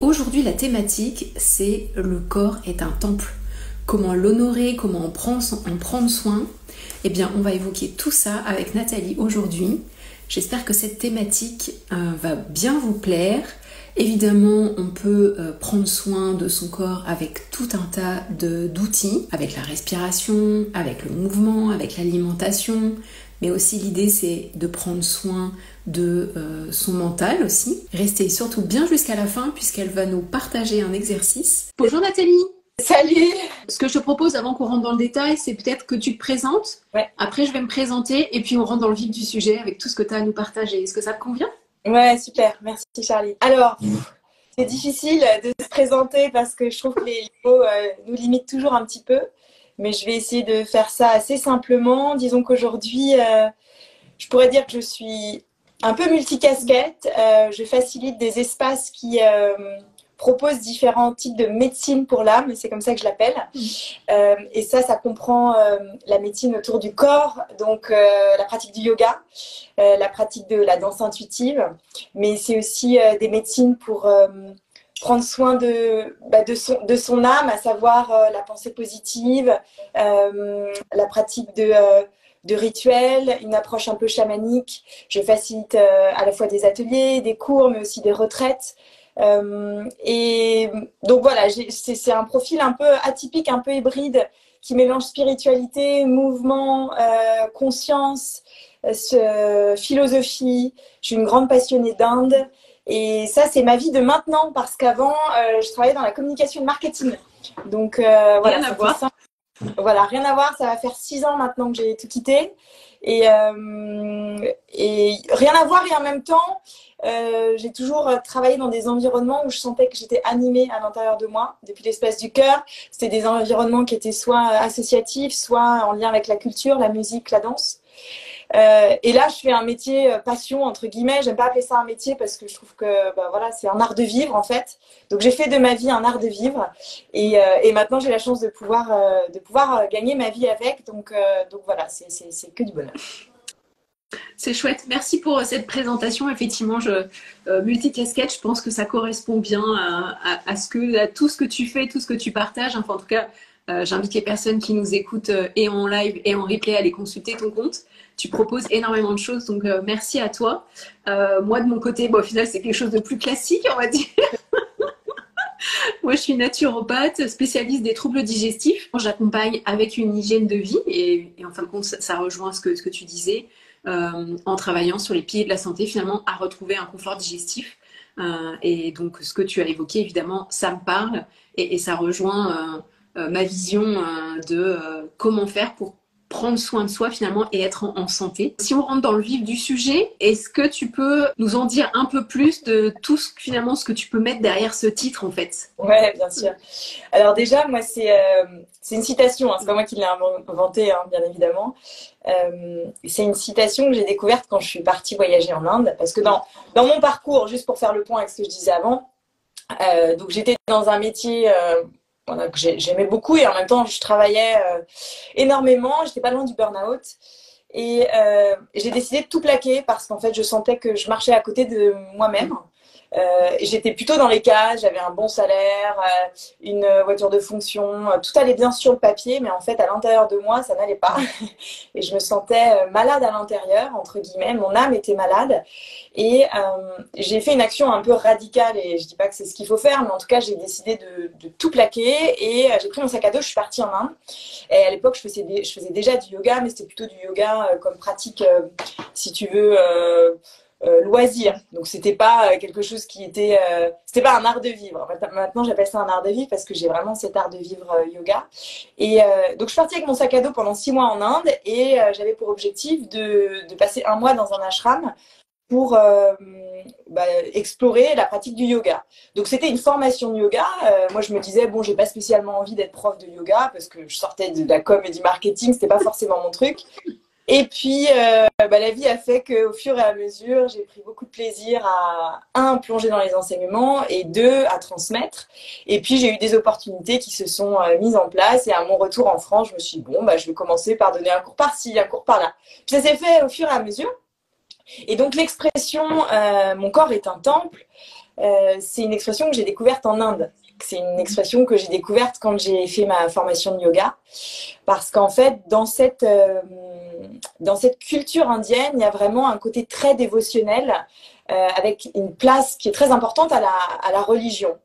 Aujourd'hui, la thématique, c'est le corps est un temple. Comment l'honorer, comment en prendre soin. Eh bien, on va évoquer tout ça avec Nathalie aujourd'hui. J'espère que cette thématique va bien vous plaire. Évidemment, on peut prendre soin de son corps avec tout un tas d'outils, avec la respiration, avec le mouvement, avec l'alimentation. Mais aussi l'idée, c'est de prendre soin de son mental aussi. Restez surtout bien jusqu'à la fin puisqu'elle va nous partager un exercice. Bonjour Nathalie. Salut! Ce que je te propose avant qu'on rentre dans le détail, c'est peut-être que tu te présentes. Ouais. Après, je vais me présenter et puis on rentre dans le vif du sujet avec tout ce que tu as à nous partager. Est-ce que ça te convient? Ouais, super. Merci Charlie. Alors, c'est difficile de se présenter parce que je trouve que les mots nous limitent toujours un petit peu. Mais je vais essayer de faire ça assez simplement. Disons qu'aujourd'hui, je pourrais dire que je suis un peu multicasquette. Je facilite des espaces qui proposent différents types de médecine pour l'âme. C'est comme ça que je l'appelle. Et ça comprend la médecine autour du corps, donc la pratique du yoga, la pratique de la danse intuitive. Mais c'est aussi des médecines pour prendre soin de son âme, à savoir la pensée positive, la pratique de rituels, une approche un peu chamanique. Je facilite à la fois des ateliers, des cours, mais aussi des retraites. Et donc voilà, c'est un profil un peu atypique, un peu hybride, qui mélange spiritualité, mouvement, conscience, philosophie. Je suis une grande passionnée d'Inde. Et ça, c'est ma vie de maintenant, parce qu'avant, je travaillais dans la communication et le marketing. Donc voilà, Rien à voir. Voilà, rien à voir. Ça va faire 6 ans maintenant que j'ai tout quitté. Et rien à voir, et en même temps, j'ai toujours travaillé dans des environnements où je sentais que j'étais animée à l'intérieur de moi, depuis l'espace du cœur. C'était des environnements qui étaient soit associatifs, soit en lien avec la culture, la musique, la danse. Et là, je fais un métier passion, entre guillemets. J'aime pas appeler ça un métier parce que je trouve que voilà, c'est un art de vivre, en fait. Donc, j'ai fait de ma vie un art de vivre. Et maintenant, j'ai la chance de pouvoir gagner ma vie avec. Donc voilà, c'est que du bonheur. C'est chouette. Merci pour cette présentation. Effectivement, multicasquette, je pense que ça correspond bien à tout ce que tu fais, tout ce que tu partages. Enfin, en tout cas, j'invite les personnes qui nous écoutent et en live et en replay à aller consulter ton compte. Tu proposes énormément de choses, donc merci à toi. Moi, de mon côté, au final, c'est quelque chose de plus classique, on va dire. Moi, je suis naturopathe, spécialiste des troubles digestifs. J'accompagne avec une hygiène de vie et en fin de compte, ça rejoint ce que tu disais, en travaillant sur les piliers de la santé, finalement, à retrouver un confort digestif. Et donc, ce que tu as évoqué, évidemment, ça me parle et ça rejoint ma vision de comment faire pour prendre soin de soi finalement et être en santé. Si on rentre dans le vif du sujet, est-ce que tu peux nous en dire un peu plus de tout finalement ce que tu peux mettre derrière ce titre en fait? Ouais, bien sûr. Alors déjà, moi, c'est une citation, hein, c'est pas moi qui l'ai inventée, hein, bien évidemment. C'est une citation que j'ai découverte quand je suis partie voyager en Inde, parce que dans mon parcours, juste pour faire le point avec ce que je disais avant, donc j'étais dans un métier voilà, que j'aimais beaucoup, et en même temps, je travaillais énormément, j'étais pas loin du burn-out. Et j'ai décidé de tout plaquer parce qu'en fait, je sentais que je marchais à côté de moi-même. Et j'étais plutôt dans les cases, j'avais un bon salaire, une voiture de fonction, tout allait bien sur le papier, mais en fait, à l'intérieur de moi, ça n'allait pas. Et je me sentais malade à l'intérieur, entre guillemets, mon âme était malade. Et j'ai fait une action un peu radicale, et je dis pas que c'est ce qu'il faut faire, mais en tout cas, j'ai décidé de tout plaquer, et j'ai pris mon sac à dos, je suis partie en Inde. Et à l'époque, je faisais déjà du yoga, mais c'était plutôt du yoga comme pratique, si tu veux, loisir. Donc c'était pas quelque chose qui était, c'était pas un art de vivre. Maintenant, j'appelle ça un art de vivre parce que j'ai vraiment cet art de vivre yoga. Et donc je suis partie avec mon sac à dos pendant 6 mois en Inde, et j'avais pour objectif de passer 1 mois dans un ashram pour explorer la pratique du yoga. Donc c'était une formation de yoga. Moi je me disais bon, j'ai pas spécialement envie d'être prof de yoga parce que je sortais de la com et du marketing, c'était pas forcément mon truc. Et puis la vie a fait qu'au fur et à mesure, j'ai pris beaucoup de plaisir à plonger dans les enseignements, et 2 à transmettre. Et puis j'ai eu des opportunités qui se sont mises en place, et à mon retour en France, je me suis dit bon, je vais commencer par donner un cours par-ci, un cours par-là. Puis ça s'est fait au fur et à mesure. Et donc l'expression mon corps est un temple, c'est une expression que j'ai découverte en Inde. C'est une expression que j'ai découverte quand j'ai fait ma formation de yoga. Parce qu'en fait, dans cette culture indienne, il y a vraiment un côté très dévotionnel, avec une place qui est très importante à la religion.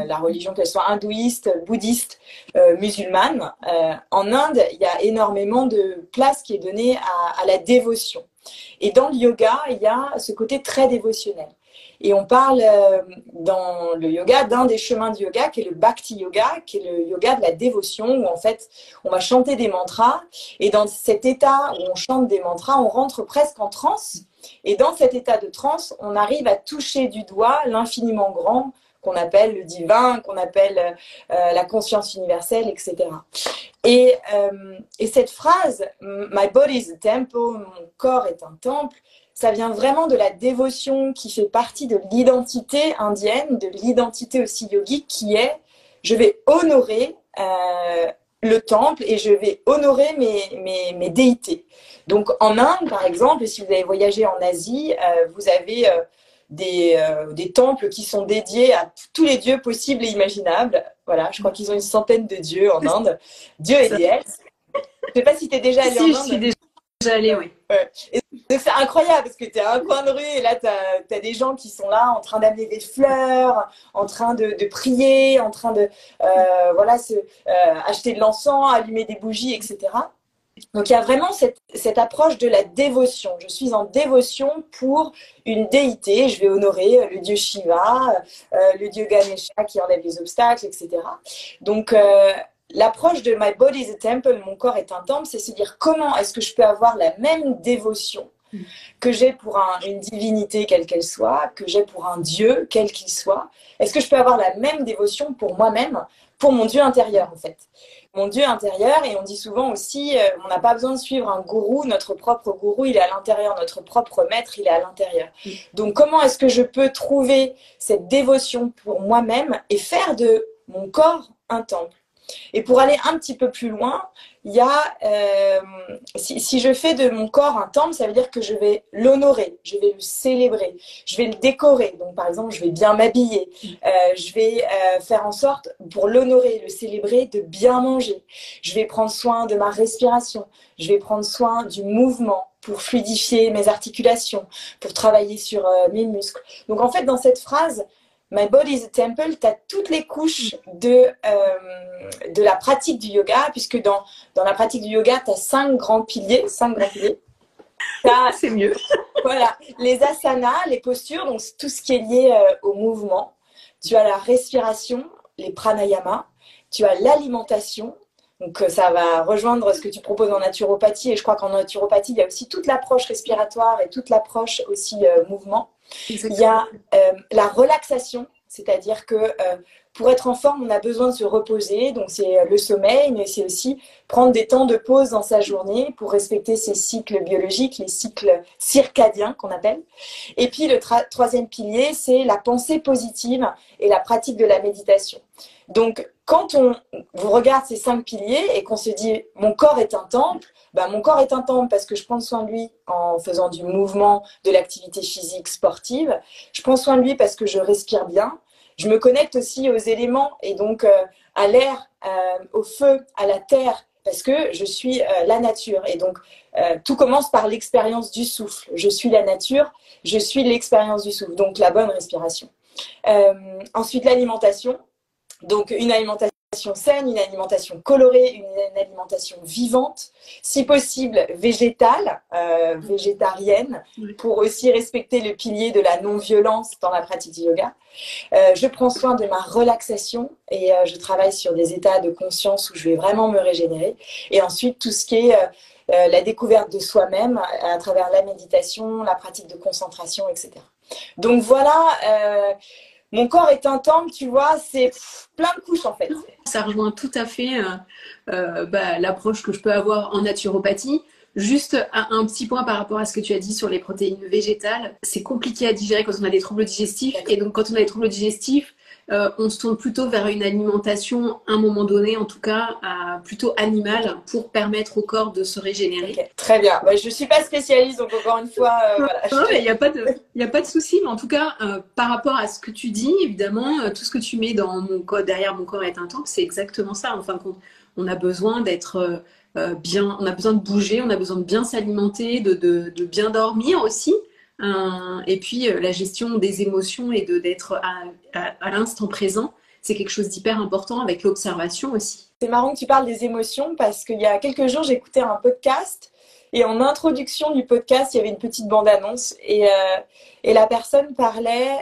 La religion, qu'elle soit hindouiste, bouddhiste, musulmane. En Inde, il y a énormément de place qui est donnée à la dévotion. Et dans le yoga, il y a ce côté très dévotionnel. Et on parle dans le yoga d'un des chemins du yoga qui est le Bhakti Yoga, qui est le yoga de la dévotion, où en fait on va chanter des mantras. Et dans cet état où on chante des mantras, on rentre presque en transe. Et dans cet état de transe, on arrive à toucher du doigt l'infiniment grand qu'on appelle le divin, qu'on appelle la conscience universelle, etc. Et cette phrase « My body is a temple », mon corps est un temple, ça vient vraiment de la dévotion qui fait partie de l'identité indienne, de l'identité aussi yogique, qui est « je vais honorer le temple et je vais honorer mes déités ». Donc en Inde, par exemple, si vous avez voyagé en Asie, vous avez des temples qui sont dédiés à tous les dieux possibles et imaginables. Voilà, je crois qu'ils ont une centaine de dieux en Inde, dieux et déesses. Je ne sais pas si tu es déjà allé en Inde. Je suis déjà allée, oui. Ouais. C'est incroyable parce que tu es à un coin de rue et là, tu as des gens qui sont là en train d'amener des fleurs, en train de prier, en train de acheter de l'encens, allumer des bougies, etc. Donc il y a vraiment cette approche de la dévotion. Je suis en dévotion pour une déité. Je vais honorer le dieu Shiva, le dieu Ganesha qui enlève les obstacles, etc. Donc l'approche de My body is a temple, mon corps est un temple, c'est se dire comment est-ce que je peux avoir la même dévotion que j'ai pour une divinité quelle qu'elle soit, que j'ai pour un dieu quel qu'il soit. Est-ce que je peux avoir la même dévotion pour moi-même, pour mon Dieu intérieur en fait? Mon Dieu intérieur, et on dit souvent aussi, on n'a pas besoin de suivre un gourou, notre propre gourou, il est à l'intérieur, notre propre maître, il est à l'intérieur. Donc comment est-ce que je peux trouver cette dévotion pour moi-même et faire de mon corps un temple? Et pour aller un petit peu plus loin, il y a, si je fais de mon corps un temple, ça veut dire que je vais l'honorer, je vais le célébrer, je vais le décorer. Donc par exemple, je vais bien m'habiller, je vais faire en sorte, pour l'honorer, le célébrer, de bien manger. Je vais prendre soin de ma respiration, je vais prendre soin du mouvement pour fluidifier mes articulations, pour travailler sur mes muscles. Donc en fait, dans cette phrase, My body is a temple, tu as toutes les couches de la pratique du yoga, puisque dans la pratique du yoga, tu as 5 grands piliers. C'est mieux. Voilà, les asanas, les postures, donc tout ce qui est lié au mouvement. Tu as la respiration, les pranayamas, tu as l'alimentation. Donc ça va rejoindre ce que tu proposes en naturopathie, et je crois qu'en naturopathie, il y a aussi toute l'approche respiratoire et toute l'approche aussi mouvement. Exactement. Il y a la relaxation, c'est-à-dire que pour être en forme, on a besoin de se reposer, donc c'est le sommeil, mais c'est aussi prendre des temps de pause dans sa journée pour respecter ses cycles biologiques, les cycles circadiens qu'on appelle. Et puis le troisième pilier, c'est la pensée positive et la pratique de la méditation. Donc quand vous regarde ces 5 piliers et qu'on se dit « mon corps est un temple », ben, mon corps est un temple parce que je prends soin de lui en faisant du mouvement, de l'activité physique sportive. Je prends soin de lui parce que je respire bien. Je me connecte aussi aux éléments et donc à l'air, au feu, à la terre, parce que je suis la nature. Et donc, tout commence par l'expérience du souffle. Je suis la nature, je suis l'expérience du souffle. Donc, la bonne respiration. Ensuite, l'alimentation. Donc, une alimentation saine, une alimentation colorée, une alimentation vivante, si possible végétale, végétarienne, pour aussi respecter le pilier de la non-violence dans la pratique du yoga. Je prends soin de ma relaxation et je travaille sur des états de conscience où je vais vraiment me régénérer. Et ensuite, tout ce qui est la découverte de soi-même à travers la méditation, la pratique de concentration, etc. Donc voilà... mon corps est un temple, tu vois, c'est plein de couches en fait. Ça rejoint tout à fait l'approche que je peux avoir en naturopathie. Juste un petit point par rapport à ce que tu as dit sur les protéines végétales. C'est compliqué à digérer quand on a des troubles digestifs. Et donc quand on a des troubles digestifs, on se tourne plutôt vers une alimentation, à un moment donné, en tout cas, plutôt animale pour permettre au corps de se régénérer. Okay. Très bien. Bah, je ne suis pas spécialiste, donc encore une fois, voilà. Non, mais il n'y a pas de souci. Mais en tout cas, par rapport à ce que tu dis, évidemment, tout ce que tu mets dans mon corps, derrière mon corps est un temple, c'est exactement ça. En fin de compte, on a besoin d'être bien, on a besoin de bouger, on a besoin de bien s'alimenter, de bien dormir aussi. Et puis la gestion des émotions et d'être à l'instant présent, c'est quelque chose d'hyper important avec l'observation aussi. C'est marrant que tu parles des émotions parce qu'il y a quelques jours, j'écoutais un podcast et en introduction du podcast, il y avait une petite bande-annonce et la personne parlait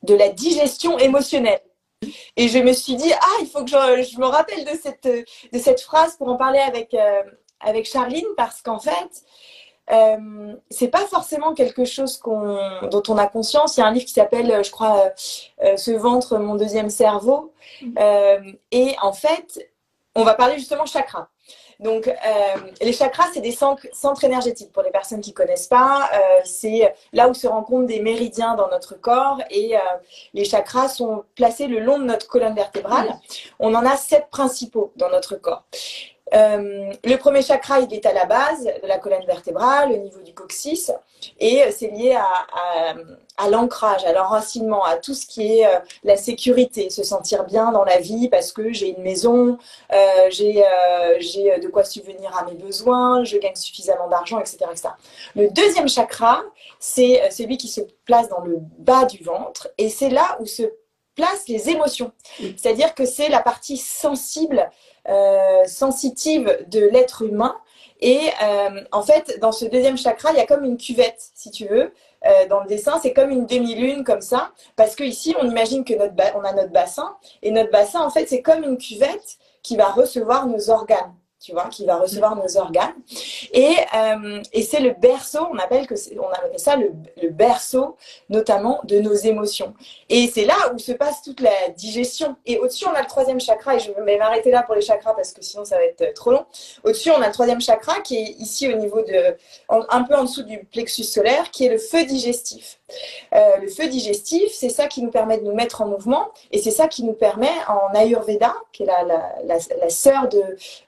de la digestion émotionnelle. Et je me suis dit, il faut que je me rappelle de cette phrase pour en parler avec Charline parce qu'en fait, c'est pas forcément quelque chose dont on a conscience. Il y a un livre qui s'appelle, je crois, Ce ventre, mon deuxième cerveau. Et en fait, on va parler justement chakras. Donc, les chakras, c'est des centres énergétiques. Pour les personnes qui ne connaissent pas, c'est là où se rencontrent des méridiens dans notre corps. Et les chakras sont placés le long de notre colonne vertébrale. On en a 7 principaux dans notre corps. Le premier chakra, il est à la base de la colonne vertébrale, au niveau du coccyx, et c'est lié à l'ancrage, à l'enracinement, à tout ce qui est la sécurité, se sentir bien dans la vie parce que j'ai une maison, j'ai de quoi subvenir à mes besoins, je gagne suffisamment d'argent, etc., etc. Le deuxième chakra, c'est celui qui se place dans le bas du ventre, et c'est là où se placent les émotions. C'est-à-dire que c'est la partie sensible, sensitive de l'être humain. Et en fait, dans ce deuxième chakra, il y a comme une cuvette, si tu veux. Dans le dessin, c'est comme une demi-lune, comme ça. Parce qu'ici, on imagine que on a notre bassin. Et notre bassin, en fait, c'est comme une cuvette qui va recevoir nos organes. Tu vois, qui va recevoir nos organes. Et c'est le berceau, on appelle ça le berceau, notamment de nos émotions. Et c'est là où se passe toute la digestion. Et au-dessus, on a le troisième chakra, et je vais m'arrêter là pour les chakras parce que sinon ça va être trop long. Au-dessus, on a le troisième chakra qui est ici au niveau un peu en dessous du plexus solaire, qui est le feu digestif. Le feu digestif, c'est ça qui nous permet de nous mettre en mouvement, et c'est ça qui nous permet en Ayurveda, qui est la sœur de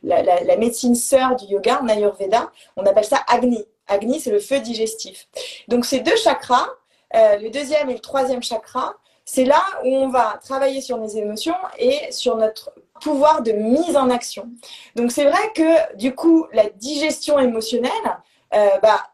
la médecine sœur du yoga, en Ayurveda, on appelle ça Agni. Agni, c'est le feu digestif. Donc ces 2 chakras, le deuxième et le troisième chakra, c'est là où on va travailler sur nos émotions et sur notre pouvoir de mise en action. Donc c'est vrai que du coup, la digestion émotionnelle,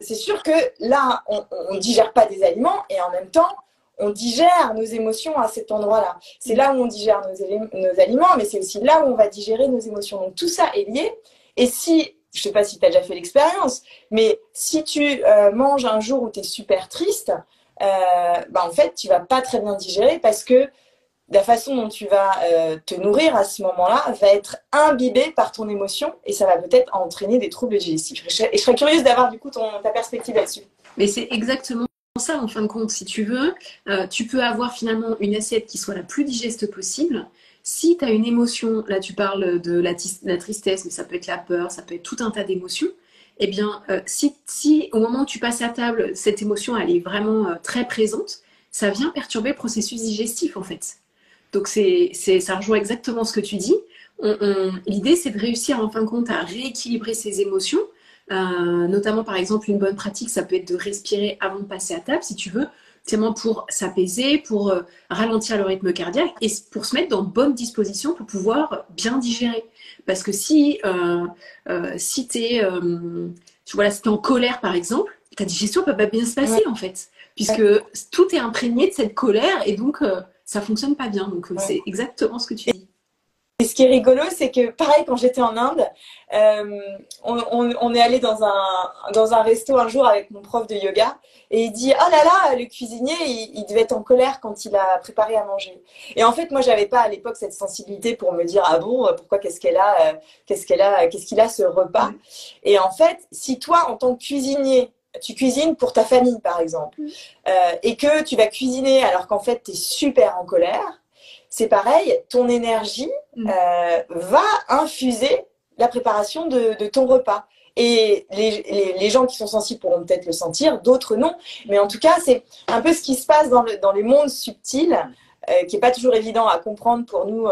c'est sûr que là, on ne digère pas des aliments et en même temps, on digère nos émotions à cet endroit-là. C'est là où on digère nos aliments, mais c'est aussi là où on va digérer nos émotions. Donc tout ça est lié. Et si, je ne sais pas si tu as déjà fait l'expérience, mais si tu manges un jour où tu es super triste, en fait, tu ne vas pas très bien digérer parce que la façon dont tu vas te nourrir à ce moment-là va être imbibée par ton émotion et ça va peut-être entraîner des troubles digestifs. Et je serais curieuse d'avoir du coup ta perspective là-dessus. Mais c'est exactement ça en fin de compte. Si tu veux, tu peux avoir finalement une assiette qui soit la plus digeste possible. Si tu as une émotion, là tu parles de la tristesse, mais ça peut être la peur, ça peut être tout un tas d'émotions. Eh bien, si au moment où tu passes à table, cette émotion elle est vraiment très présente, ça vient perturber le processus digestif en fait. Donc ça rejoint exactement ce que tu dis. L'idée, c'est de réussir en fin de compte à rééquilibrer ses émotions. Notamment, par exemple, une bonne pratique, ça peut être de respirer avant de passer à table, si tu veux, tellement pour s'apaiser, pour ralentir le rythme cardiaque et pour se mettre dans de bonnes dispositions pour pouvoir bien digérer. Parce que si tu es en colère, par exemple, ta digestion peut pas bien se passer, en fait, puisque tout est imprégné de cette colère et donc ça fonctionne pas bien. Donc c'est exactement ce que tu dis. Et ce qui est rigolo, c'est que pareil, quand j'étais en Inde, on est allé dans un resto un jour avec mon prof de yoga et il dit « Oh là là, le cuisinier, il devait être en colère quand il a préparé à manger. » Et en fait, moi, j'avais pas à l'époque cette sensibilité pour me dire « Ah bon, pourquoi, qu'est-ce qu'il a ce repas ?» Et en fait, si toi, en tant que cuisinier, tu cuisines pour ta famille, par exemple, et que tu vas cuisiner alors qu'en fait, tu es super en colère, c'est pareil, ton énergie va infuser la préparation de ton repas. Et les gens qui sont sensibles pourront peut-être le sentir, d'autres non. Mais en tout cas, c'est un peu ce qui se passe dans les mondes subtils qui n'est pas toujours évident à comprendre pour nous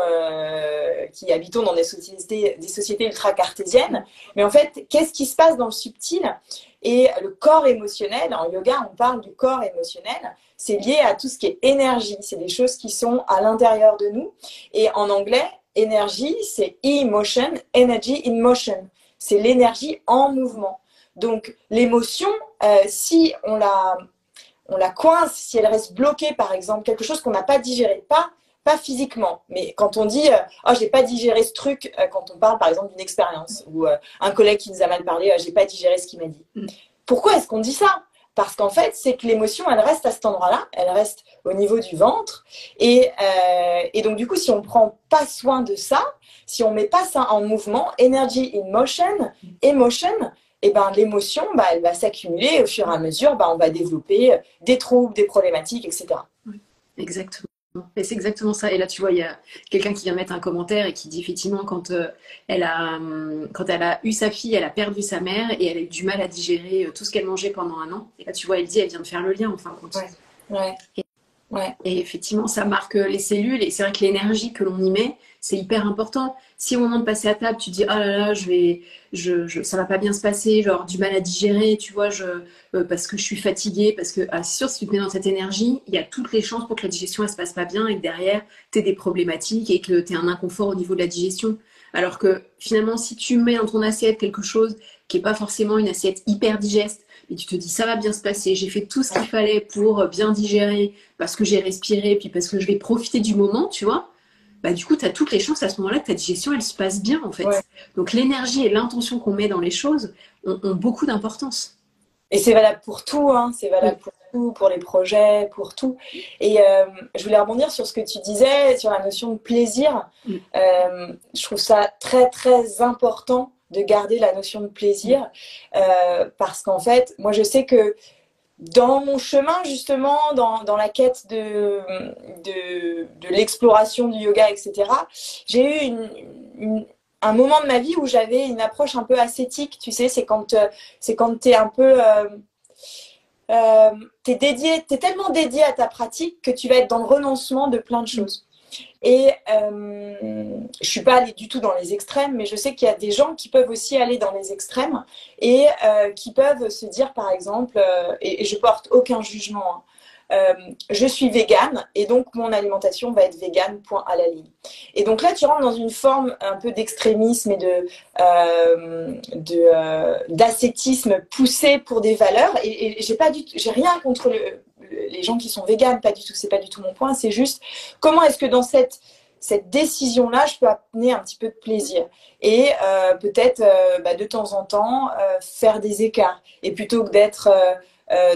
qui habitons dans des sociétés ultra cartésiennes. Mais en fait, qu'est-ce qui se passe dans le subtil? Et le corps émotionnel, en yoga, on parle du corps émotionnel, c'est lié à tout ce qui est énergie. C'est des choses qui sont à l'intérieur de nous. Et en anglais, énergie, c'est emotion, energy in motion. C'est l'énergie en mouvement. Donc, l'émotion, si on la coince, si elle reste bloquée, par exemple, quelque chose qu'on n'a pas digéré, pas physiquement, mais quand on dit oh, j'ai pas digéré ce truc, quand on parle par exemple d'une expérience ou un collègue qui nous a mal parlé, j'ai pas digéré ce qu'il m'a dit. Pourquoi est-ce qu'on dit ça? Parce qu'en fait, c'est que l'émotion, elle reste à cet endroit-là, elle reste au niveau du ventre. Et donc, du coup, si on prend pas soin de ça, si on met pas ça en mouvement, energy in motion, emotion, et ben l'émotion, elle va s'accumuler au fur et à mesure, on va développer des troubles, des problématiques, etc. Oui, exactement. Et c'est exactement ça. Et là, tu vois, il y a quelqu'un qui vient mettre un commentaire et qui dit effectivement quand elle a eu sa fille, elle a perdu sa mère et elle a eu du mal à digérer tout ce qu'elle mangeait pendant un an. Et là, tu vois, elle dit, elle vient de faire le lien en fin de compte. Ouais. Et effectivement, ça marque les cellules. Et c'est vrai que l'énergie que l'on y met, c'est hyper important. Si au moment de passer à table, tu dis, oh là là, ça va pas bien se passer, genre du mal à digérer, tu vois, parce que je suis fatiguée, parce que, c'est sûr, si tu te mets dans cette énergie, il y a toutes les chances pour que la digestion, elle se passe pas bien et que derrière, tu aies des problématiques et que tu aies un inconfort au niveau de la digestion. Alors que finalement, si tu mets dans ton assiette quelque chose qui est pas forcément une assiette hyper digeste, et tu te dis ça va bien se passer, j'ai fait tout ce qu'il fallait pour bien digérer, parce que j'ai respiré, puis parce que je vais profiter du moment, tu vois, du coup, tu as toutes les chances à ce moment-là que ta digestion, elle se passe bien, en fait. Ouais. Donc, l'énergie et l'intention qu'on met dans les choses ont beaucoup d'importance. Et c'est valable pour tout, hein. C'est valable pour tout, pour les projets, pour tout. Et je voulais rebondir sur ce que tu disais, sur la notion de plaisir. Je trouve ça très, très important de garder la notion de plaisir parce qu'en fait, moi, je sais que dans mon chemin, justement, dans la quête de l'exploration du yoga, etc., j'ai eu un moment de ma vie où j'avais une approche un peu ascétique, tu sais, c'est quand t'es un peu... t'es tellement dédié à ta pratique que tu vas être dans le renoncement de plein de choses. Et je suis pas allée du tout dans les extrêmes, mais je sais qu'il y a des gens qui peuvent aussi aller dans les extrêmes et qui peuvent se dire, par exemple, et je porte aucun jugement, je suis végane et donc mon alimentation va être végane, point à la ligne. Et donc là, tu rentres dans une forme un peu d'extrémisme et d'ascétisme poussé pour des valeurs. Et j'ai rien contre les gens qui sont véganes, pas du tout. C'est pas du tout mon point. C'est juste comment est-ce que dans cette décision-là, je peux amener un petit peu de plaisir et peut-être de temps en temps faire des écarts. Et plutôt que d'être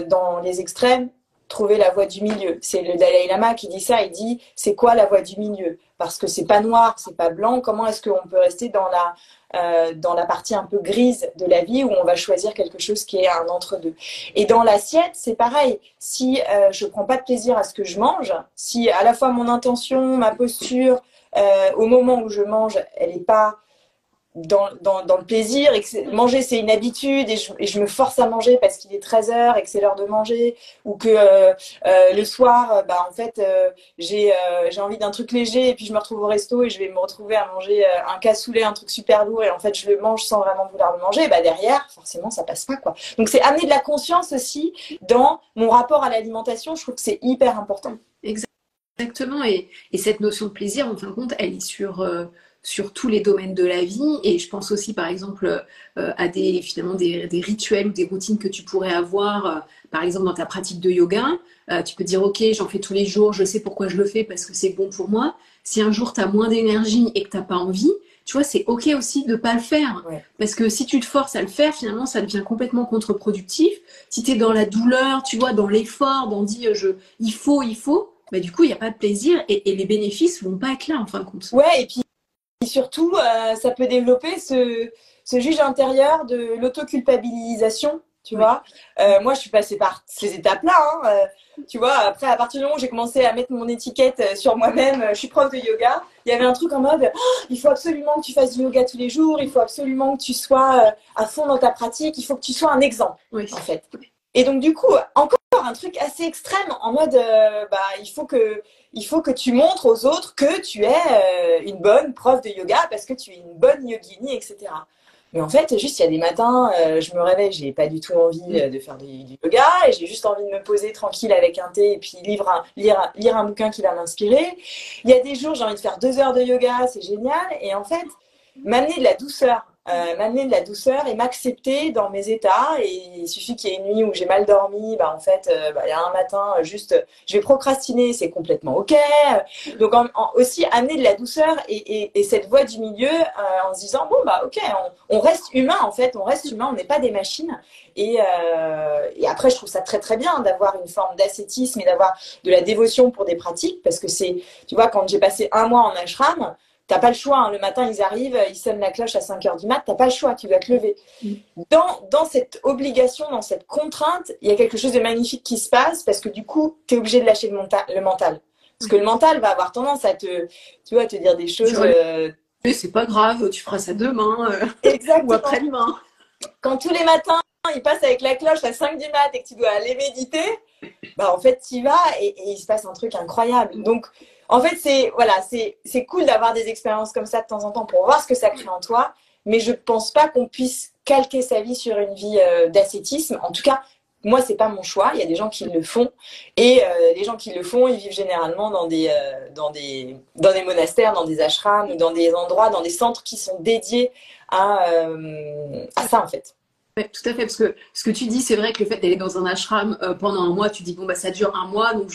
dans les extrêmes, trouver la voie du milieu. C'est le Dalai Lama qui dit ça. Il dit c'est quoi la voie du milieu? Parce que c'est pas noir, c'est pas blanc. Comment est-ce qu'on peut rester dans la partie un peu grise de la vie où on va choisir quelque chose qui est un entre-deux? Et dans l'assiette, c'est pareil. Si je prends pas de plaisir à ce que je mange, si à la fois mon intention, ma posture, au moment où je mange, elle est pas dans le plaisir et que manger c'est une habitude et je me force à manger parce qu'il est 13h et que c'est l'heure de manger ou que le soir en fait j'ai envie d'un truc léger et puis je me retrouve au resto et je vais me retrouver à manger un cassoulet, un truc super lourd et en fait je le mange sans vraiment vouloir le manger, derrière forcément ça passe pas quoi. Donc c'est amener de la conscience aussi dans mon rapport à l'alimentation. Je trouve que c'est hyper important. Exactement, et cette notion de plaisir en fin de compte elle est sur tous les domaines de la vie. Et je pense aussi par exemple à des rituels ou des routines que tu pourrais avoir par exemple dans ta pratique de yoga. Tu peux dire ok, j'en fais tous les jours, je sais pourquoi je le fais parce que c'est bon pour moi. Si un jour tu as moins d'énergie et que tu n'as pas envie, tu vois, c'est ok aussi de pas le faire. Ouais. Parce que si tu te forces à le faire, finalement ça devient complètement contre-productif. Si tu es dans la douleur, tu vois, dans l'effort, dans il faut, du coup il n'y a pas de plaisir et les bénéfices vont pas être là en fin de compte. Ouais, et puis surtout, ça peut développer ce juge intérieur de l'autoculpabilisation, tu vois. Moi, je suis passée par ces étapes-là, tu vois. Après, à partir du moment où j'ai commencé à mettre mon étiquette sur moi-même, je suis prof de yoga, il y avait un truc en mode il faut absolument que tu fasses du yoga tous les jours, il faut absolument que tu sois à fond dans ta pratique, il faut que tu sois un exemple, en fait. Et donc, du coup, encore encore un truc assez extrême en mode il faut que tu montres aux autres que tu es une bonne prof de yoga parce que tu es une bonne yogini, etc. Mais en fait, juste, il y a des matins, je me réveille, j'ai pas du tout envie de faire du yoga et j'ai juste envie de me poser tranquille avec un thé et puis lire un bouquin qui va m'inspirer. Il y a des jours, j'ai envie de faire 2 heures de yoga, c'est génial. Et en fait, m'amener de la douceur, et m'accepter dans mes états. Et il suffit qu'il y ait une nuit où j'ai mal dormi, en fait, il y a un matin, juste, je vais procrastiner, c'est complètement OK. Donc aussi amener de la douceur et cette voie du milieu en se disant bon OK, on reste humain en fait, on reste humain, on n'est pas des machines. Et après, je trouve ça très très bien d'avoir une forme d'ascétisme et d'avoir de la dévotion pour des pratiques, parce que tu vois, quand j'ai passé un mois en ashram, t'as pas le choix, hein. Le matin, ils arrivent, ils sonnent la cloche à 5 heures du mat, t'as pas le choix, tu dois te lever. Dans cette obligation, dans cette contrainte, il y a quelque chose de magnifique qui se passe, parce que du coup, t'es obligé de lâcher le mental. Parce que le mental va avoir tendance à te dire des choses... c'est pas grave, tu feras ça demain Exactement. ou après-demain. Quand tous les matins, ils passent avec la cloche à 5 du mat et que tu dois aller méditer, en fait, tu y vas et il se passe un truc incroyable. Donc, en fait, c'est cool d'avoir des expériences comme ça de temps en temps pour voir ce que ça crée en toi, mais je pense pas qu'on puisse calquer sa vie sur une vie d'ascétisme. En tout cas, moi, c'est pas mon choix. Il y a des gens qui le font et les gens qui le font, ils vivent généralement dans des monastères, dans des ashrams ou dans des endroits, dans des centres qui sont dédiés à ça, en fait. Ouais, tout à fait, parce que ce que tu dis, c'est vrai que le fait d'aller dans un ashram pendant un mois, tu dis bon ça dure un mois, donc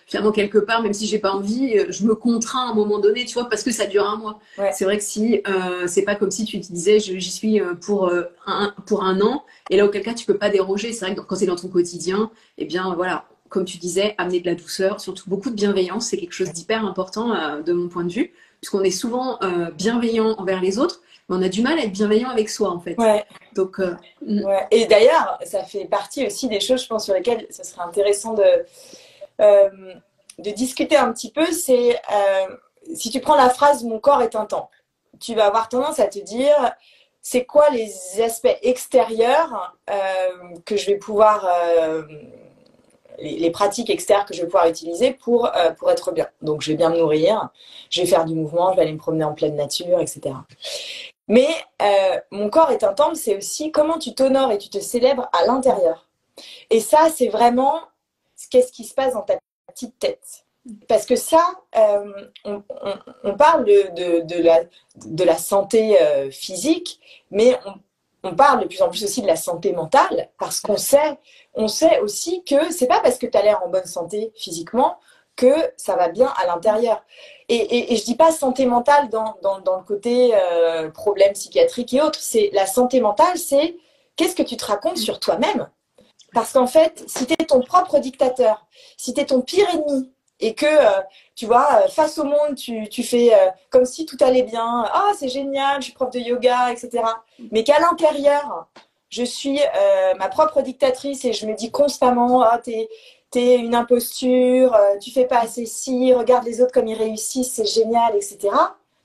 finalement quelque part, même si j'ai pas envie, je me contrains à un moment donné, tu vois, parce que ça dure un mois. Ouais. C'est vrai que si c'est pas comme si tu te disais j'y suis pour un an, et là auquel cas tu peux pas déroger. C'est vrai que quand c'est dans ton quotidien, eh bien voilà, comme tu disais, amener de la douceur, surtout beaucoup de bienveillance, c'est quelque chose d'hyper important de mon point de vue, puisqu'on est souvent bienveillant envers les autres, mais on a du mal à être bienveillant avec soi en fait. Ouais. Donc, ouais. Et d'ailleurs, ça fait partie aussi des choses, je pense, sur lesquelles ce serait intéressant de discuter un petit peu. C'est si tu prends la phrase « mon corps est un temple », tu vas avoir tendance à te dire c'est quoi les aspects extérieurs que je vais pouvoir les pratiques extérieures que je vais pouvoir utiliser pour être bien. Donc, je vais bien me nourrir, je vais faire du mouvement, je vais aller me promener en pleine nature, etc. Mais mon corps est un temple, c'est aussi comment tu t'honores et tu te célèbres à l'intérieur. Et ça, c'est vraiment qu'est-ce qui se passe dans ta petite tête. Parce que ça, on parle de la santé physique, mais on parle de plus en plus aussi de la santé mentale, parce qu'on sait aussi que c'est pas parce que tu as l'air en bonne santé physiquement que ça va bien à l'intérieur. Et je dis pas santé mentale dans le côté problème psychiatrique et autres. C'est la santé mentale, c'est qu'est-ce que tu te racontes sur toi-même. Parce qu'en fait, si tu es ton propre dictateur, si tu es ton pire ennemi, et que, tu vois, face au monde, tu fais comme si tout allait bien, ah, c'est génial, je suis prof de yoga, etc. Mais qu'à l'intérieur, je suis ma propre dictatrice et je me dis constamment, ah, t'es une imposture, tu fais pas assez ci, regarde les autres comme ils réussissent, c'est génial, etc.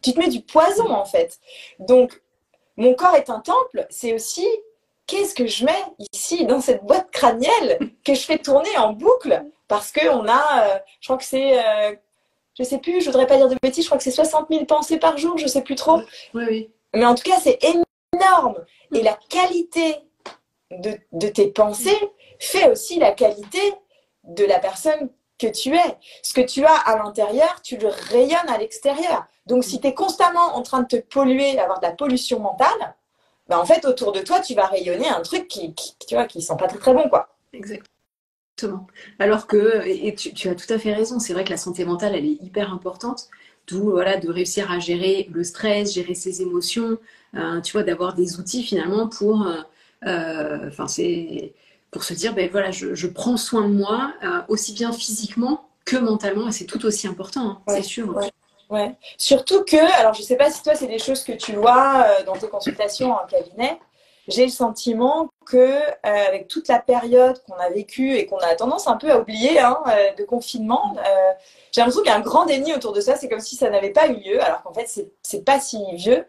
Tu te mets du poison, en fait. Donc, mon corps est un temple, c'est aussi qu'est-ce que je mets ici dans cette boîte crânienne que je fais tourner en boucle parce qu'on a, je crois que c'est, je sais plus, je voudrais pas dire de bêtises, je crois que c'est 60 000 pensées par jour, je sais plus trop. Oui. Mais en tout cas, c'est énorme. Et la qualité de tes pensées fait aussi la qualité de la personne que tu es. Ce que tu as à l'intérieur, tu le rayonnes à l'extérieur. Donc, si tu es constamment en train de te polluer, d'avoir de la pollution mentale, en fait, autour de toi, tu vas rayonner un truc qui sent pas très, très bon, quoi. Exactement. Alors que, et tu as tout à fait raison, c'est vrai que la santé mentale, elle est hyper importante. D'où, voilà, de réussir à gérer le stress, gérer ses émotions, tu vois, d'avoir des outils finalement pour, pour se dire, ben voilà, je prends soin de moi, aussi bien physiquement que mentalement, et c'est tout aussi important, hein, ouais, c'est sûr. Ouais. Surtout que, alors je sais pas si toi c'est des choses que tu vois dans tes consultations en cabinet, j'ai le sentiment que avec toute la période qu'on a vécue et qu'on a tendance un peu à oublier de confinement, j'ai l'impression qu'il y a un grand déni autour de ça, c'est comme si ça n'avait pas eu lieu, alors qu'en fait c'est pas si vieux.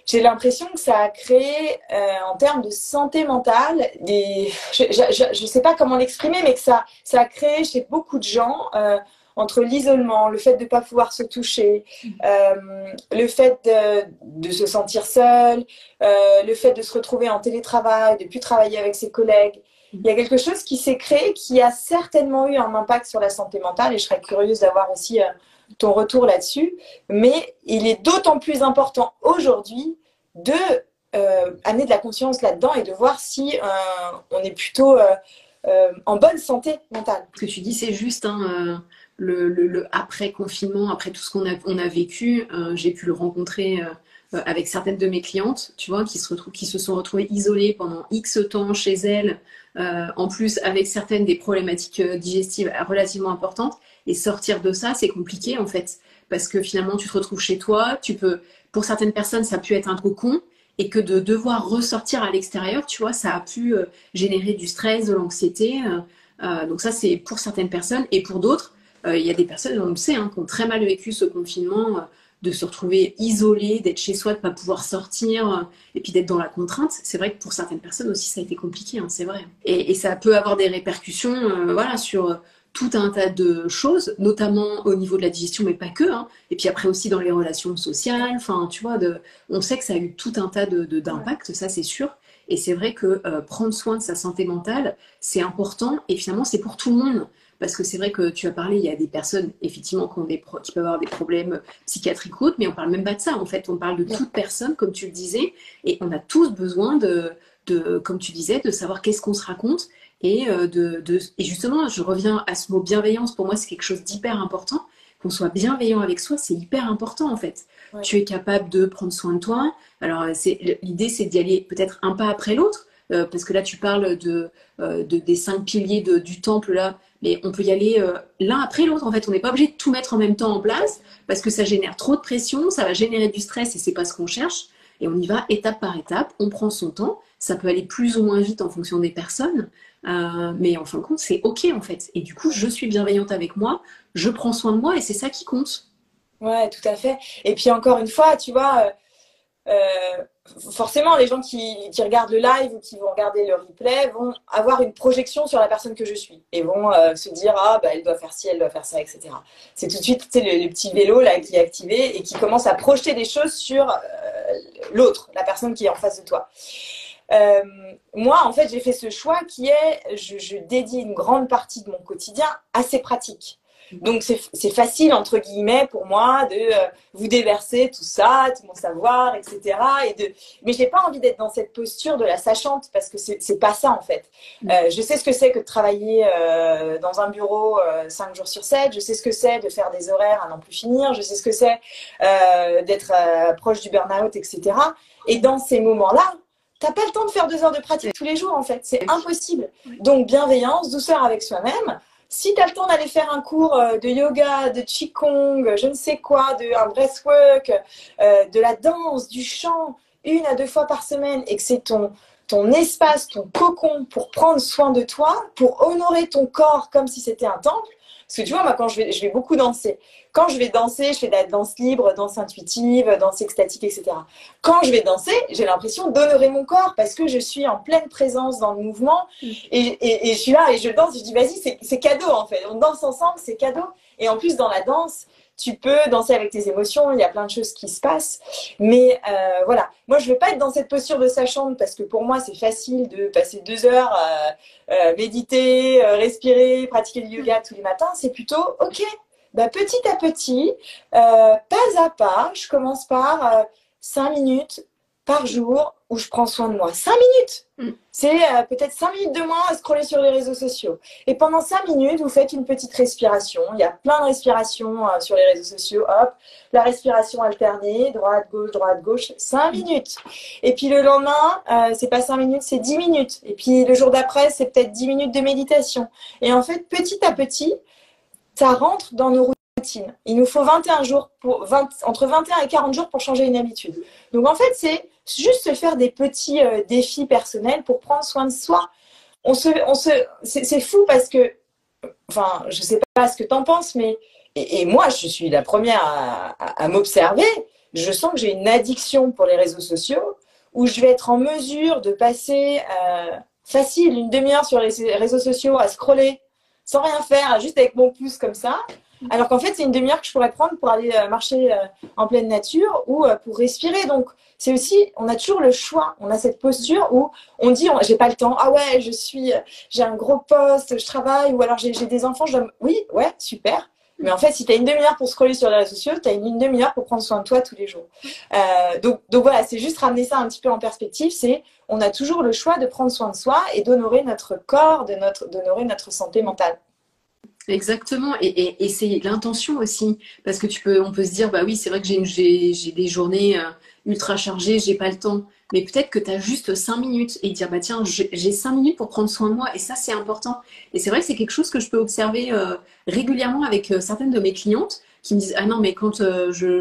j'ai l'impression que ça a créé, en termes de santé mentale, je sais pas comment l'exprimer, mais que ça a créé chez beaucoup de gens, entre l'isolement, le fait de ne pas pouvoir se toucher, le fait de se sentir seul, le fait de se retrouver en télétravail, de ne plus travailler avec ses collègues. Il y a quelque chose qui s'est créé qui a certainement eu un impact sur la santé mentale et je serais curieuse d'avoir aussi ton retour là-dessus. Mais il est d'autant plus important aujourd'hui de amener de la conscience là-dedans et de voir si on est plutôt en bonne santé mentale. Ce que tu dis, c'est juste, hein, le après-confinement, après tout ce on a vécu, j'ai pu le rencontrer avec certaines de mes clientes, tu vois, qui se sont retrouvées isolées pendant X temps chez elles, en plus avec certaines des problématiques digestives relativement importantes, et sortir de ça, c'est compliqué en fait, parce que finalement tu te retrouves chez toi, pour certaines personnes, ça a pu être un cocon, et que de devoir ressortir à l'extérieur, tu vois, ça a pu générer du stress, de l'anxiété, donc ça c'est pour certaines personnes, et pour d'autres, il y a des personnes, on le sait, hein, qui ont très mal vécu ce confinement, de se retrouver isolé, d'être chez soi, de ne pas pouvoir sortir, et puis d'être dans la contrainte. C'est vrai que pour certaines personnes aussi, ça a été compliqué, hein, c'est vrai. Et ça peut avoir des répercussions voilà, sur tout un tas de choses, notamment au niveau de la digestion, mais pas que. Hein. Et puis après aussi dans les relations sociales. Enfin, tu vois, on sait que ça a eu tout un tas d'impacts, ça c'est sûr. Et c'est vrai que prendre soin de sa santé mentale, c'est important. Et finalement, c'est pour tout le monde. Parce que c'est vrai que tu as parlé, il y a des personnes, effectivement, qui peuvent avoir des problèmes psychiatriques ou autres, mais on parle même pas de ça, en fait. On parle de toute personne, comme tu le disais, et on a tous besoin comme tu disais, de savoir qu'est-ce qu'on se raconte. Et justement, je reviens à ce mot bienveillance. Pour moi, c'est quelque chose d'hyper important. Qu'on soit bienveillant avec soi, c'est hyper important, en fait. Ouais. Tu es capable de prendre soin de toi. Alors, l'idée, c'est d'y aller peut-être un pas après l'autre. Parce que là, tu parles des 5 piliers du temple, là. Mais on peut y aller l'un après l'autre. En fait, on n'est pas obligé de tout mettre en même temps en place parce que ça génère trop de pression, ça va générer du stress et c'est pas ce qu'on cherche. Et on y va étape par étape, on prend son temps. Ça peut aller plus ou moins vite en fonction des personnes, mais en fin de compte, c'est OK en fait. Et du coup, je suis bienveillante avec moi, je prends soin de moi et c'est ça qui compte. Ouais, tout à fait. Et puis encore une fois, tu vois, forcément, les gens qui regardent le live ou qui vont regarder le replay vont avoir une projection sur la personne que je suis et vont se dire ah bah elle doit faire ci, elle doit faire ça, etc. C'est tout de suite le petit vélo là qui est activé et qui commence à projeter des choses sur l'autre, la personne qui est en face de toi. Moi, en fait, j'ai fait ce choix qui est je dédie une grande partie de mon quotidien à ces pratiques. Donc, c'est facile, entre guillemets, pour moi de vous déverser tout ça, tout mon savoir, etc. Mais je n'ai pas envie d'être dans cette posture de la sachante parce que c'est pas ça, en fait. Je sais ce que c'est que de travailler dans un bureau 5 jours sur 7. Je sais ce que c'est de faire des horaires à n'en plus finir. Je sais ce que c'est d'être proche du burn-out, etc. Et dans ces moments-là, t'as pas le temps de faire 2 heures de pratique tous les jours, en fait. C'est impossible. Donc, bienveillance, douceur avec soi-même. Si tu as le temps d'aller faire un cours de yoga, de qigong, je ne sais quoi, un breathwork, de la danse, du chant, 1 à 2 fois par semaine, et que c'est ton espace, ton cocon pour prendre soin de toi, pour honorer ton corps comme si c'était un temple. Parce que tu vois, moi, quand je vais beaucoup danser. Quand je vais danser, je fais de la danse libre, danse intuitive, danse extatique, etc. Quand je vais danser, j'ai l'impression d'honorer mon corps parce que je suis en pleine présence dans le mouvement et je suis là et je danse. Et je dis, vas-y, c'est cadeau en fait. On danse ensemble, c'est cadeau. Et en plus, dans la danse, tu peux danser avec tes émotions, il y a plein de choses qui se passent. Mais voilà, moi, je ne veux pas être dans cette posture de sachante parce que pour moi, c'est facile de passer 2 heures à méditer, respirer, pratiquer du yoga tous les matins. C'est plutôt, OK, bah, petit à petit, pas à pas, je commence par 5 minutes par jour où je prends soin de moi. 5 minutes. C'est peut-être 5 minutes de moins à scroller sur les réseaux sociaux. Et pendant 5 minutes, vous faites une petite respiration. Il y a plein de respirations sur les réseaux sociaux. Hop, la respiration alternée, droite, gauche, 5 minutes. Et puis le lendemain, c'est pas 5 minutes, c'est 10 minutes. Et puis le jour d'après, c'est peut-être 10 minutes de méditation. Et en fait, petit à petit, ça rentre dans nos routines. Il nous faut 21 jours entre 21 et 40 jours pour changer une habitude. Donc en fait, c'est juste se faire des petits défis personnels pour prendre soin de soi. C'est fou parce que, enfin, je sais pas ce que tu en penses, mais et moi, je suis la première à m'observer. je sens que j'ai une addiction pour les réseaux sociaux, où je vais être en mesure de passer facile une demi-heure sur les réseaux sociaux à scroller sans rien faire, juste avec mon pouce comme ça. Alors qu'en fait, c'est une demi-heure que je pourrais prendre pour aller marcher en pleine nature ou pour respirer. Donc, c'est aussi, on a toujours le choix. On a cette posture où on dit, j'ai pas le temps. Ah ouais, j'ai un gros poste, je travaille, ou alors j'ai des enfants. Oui, ouais, super. Mais en fait, si tu as une demi-heure pour scroller sur les réseaux sociaux, tu as une demi-heure pour prendre soin de toi tous les jours. Donc voilà, c'est juste ramener ça un petit peu en perspective. On a toujours le choix de prendre soin de soi et d'honorer notre corps, d'honorer notre santé mentale. Exactement, et c'est l'intention aussi, parce que on peut se dire, bah oui, c'est vrai que j'ai des journées ultra chargées, j'ai pas le temps, mais peut-être que tu as juste 5 minutes et dire, bah tiens, j'ai 5 minutes pour prendre soin de moi, et ça c'est important. Et c'est vrai que c'est quelque chose que je peux observer régulièrement avec certaines de mes clientes qui me disent, ah non, mais quand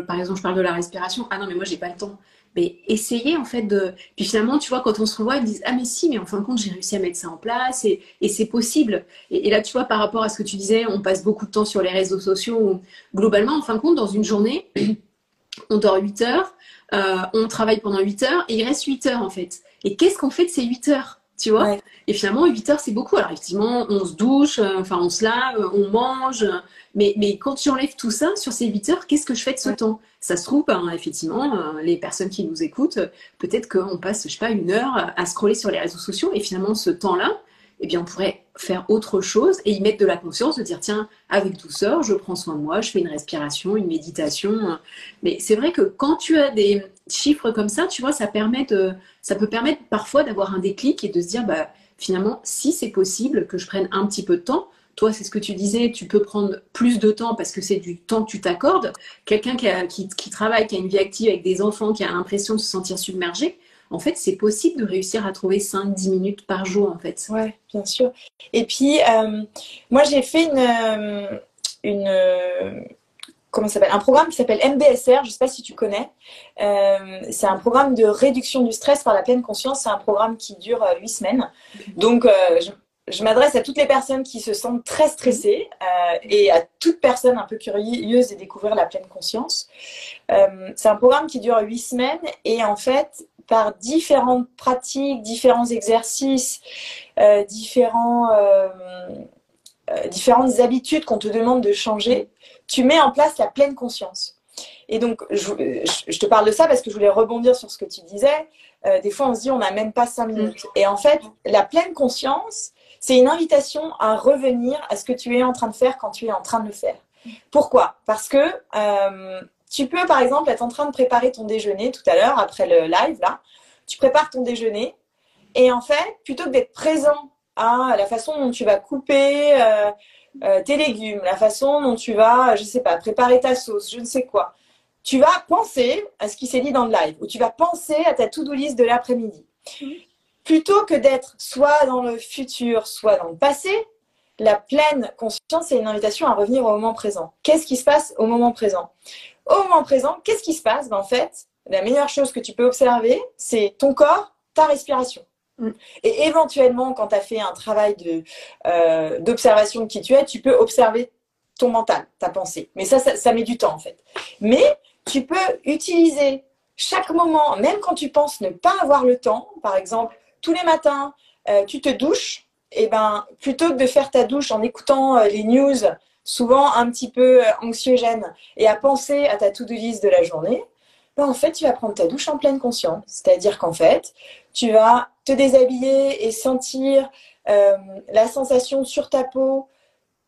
par exemple, je parle de la respiration, ah non, mais moi j'ai pas le temps. Mais essayez en fait de. Puis finalement, tu vois, quand on se revoit, ils me disent, ah mais si, mais en fin de compte, j'ai réussi à mettre ça en place et c'est possible. Et là, tu vois, par rapport à ce que tu disais, on passe beaucoup de temps sur les réseaux sociaux. Globalement, en fin de compte, dans une journée, on dort 8 heures, on travaille pendant 8 heures et il reste 8 heures en fait. Et qu'est-ce qu'on fait de ces 8 heures? Tu vois? Ouais. Et finalement, 8 heures, c'est beaucoup. Alors, effectivement, on se douche, enfin, on se lave, on mange. Mais quand tu enlèves tout ça sur ces 8 heures, qu'est-ce que je fais de ce Ouais. temps? Ça se trouve, ben, effectivement, les personnes qui nous écoutent, peut-être qu'on passe, je sais pas, 1 heure à scroller sur les réseaux sociaux. Et finalement, ce temps-là, eh bien, on pourrait faire autre chose et y mettre de la conscience, de dire, tiens, avec douceur, je prends soin de moi, je fais une respiration, une méditation. Mais c'est vrai que quand tu as des chiffres comme ça, tu vois, ça peut permettre parfois d'avoir un déclic et de se dire, bah, finalement, si c'est possible que je prenne un petit peu de temps, toi, c'est ce que tu disais, tu peux prendre plus de temps parce que c'est du temps que tu t'accordes. Quelqu'un qui travaille, qui a une vie active avec des enfants, qui a l'impression de se sentir submergé, en fait, c'est possible de réussir à trouver 5-10 minutes par jour, en fait. Ouais, bien sûr. Et puis, moi, j'ai fait comment ça s'appelle? Un programme qui s'appelle MBSR, je ne sais pas si tu connais. C'est un programme de réduction du stress par la pleine conscience. C'est un programme qui dure 8 semaines. Donc, je m'adresse à toutes les personnes qui se sentent très stressées et à toute personne un peu curieuse de découvrir la pleine conscience. C'est un programme qui dure 8 semaines et en fait, par différentes pratiques, différents exercices, différentes habitudes qu'on te demande de changer, tu mets en place la pleine conscience. Et donc, je te parle de ça parce que je voulais rebondir sur ce que tu disais. Des fois, on se dit, on n'a même pas 5 minutes. Et en fait, la pleine conscience, c'est une invitation à revenir à ce que tu es en train de faire quand tu es en train de le faire. Pourquoi? Parce que tu peux, par exemple, être en train de préparer ton déjeuner tout à l'heure, après le live, là. Tu prépares ton déjeuner et en fait, plutôt que d'être présent à la façon dont tu vas couper tes légumes, la façon dont tu vas, je sais pas, préparer ta sauce, je ne sais quoi, tu vas penser à ce qui s'est dit dans le live ou tu vas penser à ta to-do list de l'après-midi. Plutôt que d'être soit dans le futur, soit dans le passé, la pleine conscience, c'est une invitation à revenir au moment présent. Qu'est-ce qui se passe au moment présent? Au moment présent, qu'est-ce qui se passe? En fait, la meilleure chose que tu peux observer, c'est ton corps, ta respiration. Et éventuellement, quand tu as fait un travail d'observation de qui tu es, tu peux observer ton mental, ta pensée. Mais ça met du temps, en fait. Mais tu peux utiliser chaque moment, même quand tu penses ne pas avoir le temps, par exemple, tous les matins, tu te douches, et ben, plutôt que de faire ta douche en écoutant les news, souvent un petit peu anxiogènes, et à penser à ta to-do list de la journée, ben, en fait, tu vas prendre ta douche en pleine conscience. C'est-à-dire qu'en fait, tu vas te déshabiller et sentir la sensation sur ta peau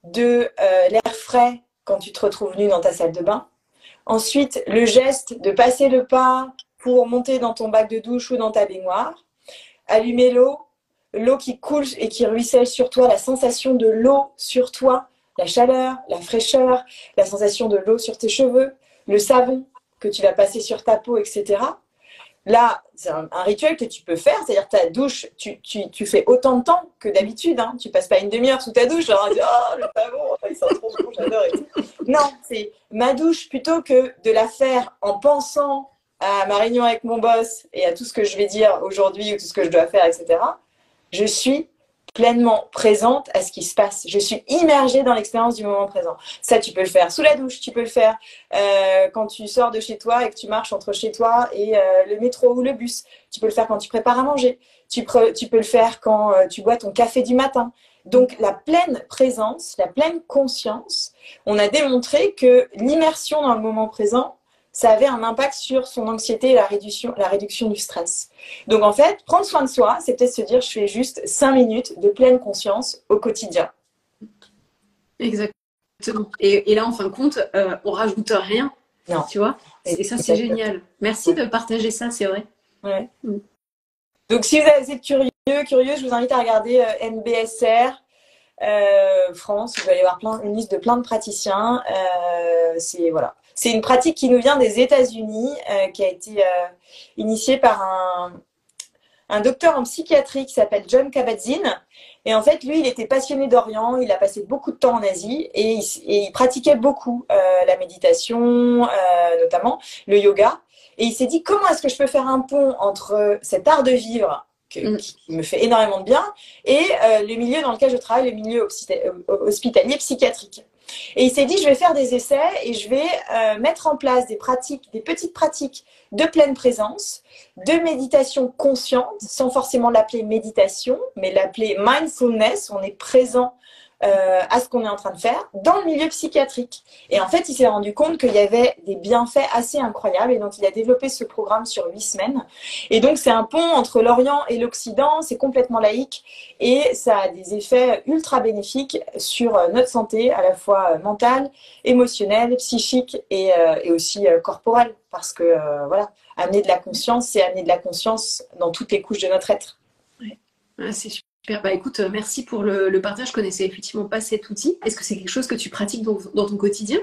de l'air frais quand tu te retrouves nu dans ta salle de bain. Ensuite, le geste de passer le pas pour monter dans ton bac de douche ou dans ta baignoire. Allumer l'eau qui coule et qui ruisselle sur toi, la sensation de l'eau sur toi, la chaleur, la fraîcheur, la sensation de l'eau sur tes cheveux, le savon que tu vas passer sur ta peau, etc. Là, c'est un rituel que tu peux faire, c'est-à-dire ta douche, tu fais autant de temps que d'habitude. Hein. Tu passes pas une demi-heure sous ta douche, genre, oh, le savon, il sent trop bon, j'adore. Et tout. Non, c'est ma douche, plutôt que de la faire en pensant à ma réunion avec mon boss et à tout ce que je vais dire aujourd'hui ou tout ce que je dois faire, etc. Je suis pleinement présente à ce qui se passe. Je suis immergée dans l'expérience du moment présent. Ça, tu peux le faire sous la douche, tu peux le faire quand tu sors de chez toi et que tu marches entre chez toi et le métro ou le bus. Tu peux le faire quand tu prépares à manger. Tu peux le faire quand tu bois ton café du matin. Donc, la pleine présence, la pleine conscience, on a démontré que l'immersion dans le moment présent, ça avait un impact sur son anxiété et la réduction du stress. Donc en fait, prendre soin de soi, c'est peut-être se dire, je fais juste 5 minutes de pleine conscience au quotidien. Exactement. Et là, en fin de compte, on rajoute rien, non. Tu vois. Et ça, c'est génial. Merci de partager ça, c'est vrai. Ouais. Donc si vous êtes curieux, je vous invite à regarder MBSR France. Vous allez voir une liste de plein de praticiens. C'est une pratique qui nous vient des États-Unis, qui a été initiée par un docteur en psychiatrie qui s'appelle Jon Kabat-Zinn. Et en fait, lui, il était passionné d'Orient, il a passé beaucoup de temps en Asie et il pratiquait beaucoup la méditation, notamment le yoga. Et il s'est dit, comment est-ce que je peux faire un pont entre cet art de vivre qui me fait énormément de bien et le milieu dans lequel je travaille, le milieu hospitalier psychiatrique. Et il s'est dit, je vais faire des essais et je vais mettre en place des petites pratiques de pleine présence, de méditation consciente, sans forcément l'appeler méditation, mais l'appeler mindfulness, on est présent à ce qu'on est en train de faire, dans le milieu psychiatrique. Et en fait, il s'est rendu compte qu'il y avait des bienfaits assez incroyables et donc il a développé ce programme sur 8 semaines. Et donc, c'est un pont entre l'Orient et l'Occident, c'est complètement laïque et ça a des effets ultra bénéfiques sur notre santé, à la fois mentale, émotionnelle, psychique et aussi corporelle. Parce que, voilà, amener de la conscience, c'est amener de la conscience dans toutes les couches de notre être. Ouais. Ah, c'est super. Bah écoute, merci pour le partage. Je connaissais effectivement pas cet outil. Est-ce que c'est quelque chose que tu pratiques dans ton quotidien?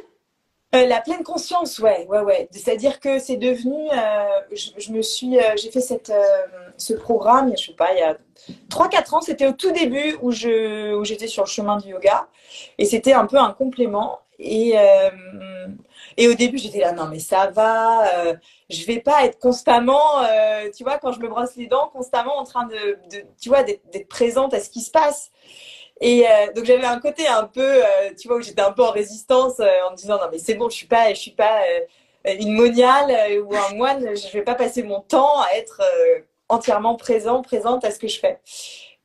La pleine conscience, ouais. C'est-à-dire que c'est devenu, j'ai fait ce programme, je sais pas, il y a 3-4 ans. C'était au tout début où j'étais sur le chemin du yoga, et c'était un peu un complément. Et au début, j'étais là, non mais ça va, je vais pas être constamment, tu vois, quand je me brosse les dents, constamment en train tu vois, d'être présente à ce qui se passe. Et donc j'avais un côté un peu, tu vois, où j'étais un peu en résistance en me disant non mais c'est bon, je suis pas une moniale ou un moine, je vais pas passer mon temps à être entièrement présente à ce que je fais.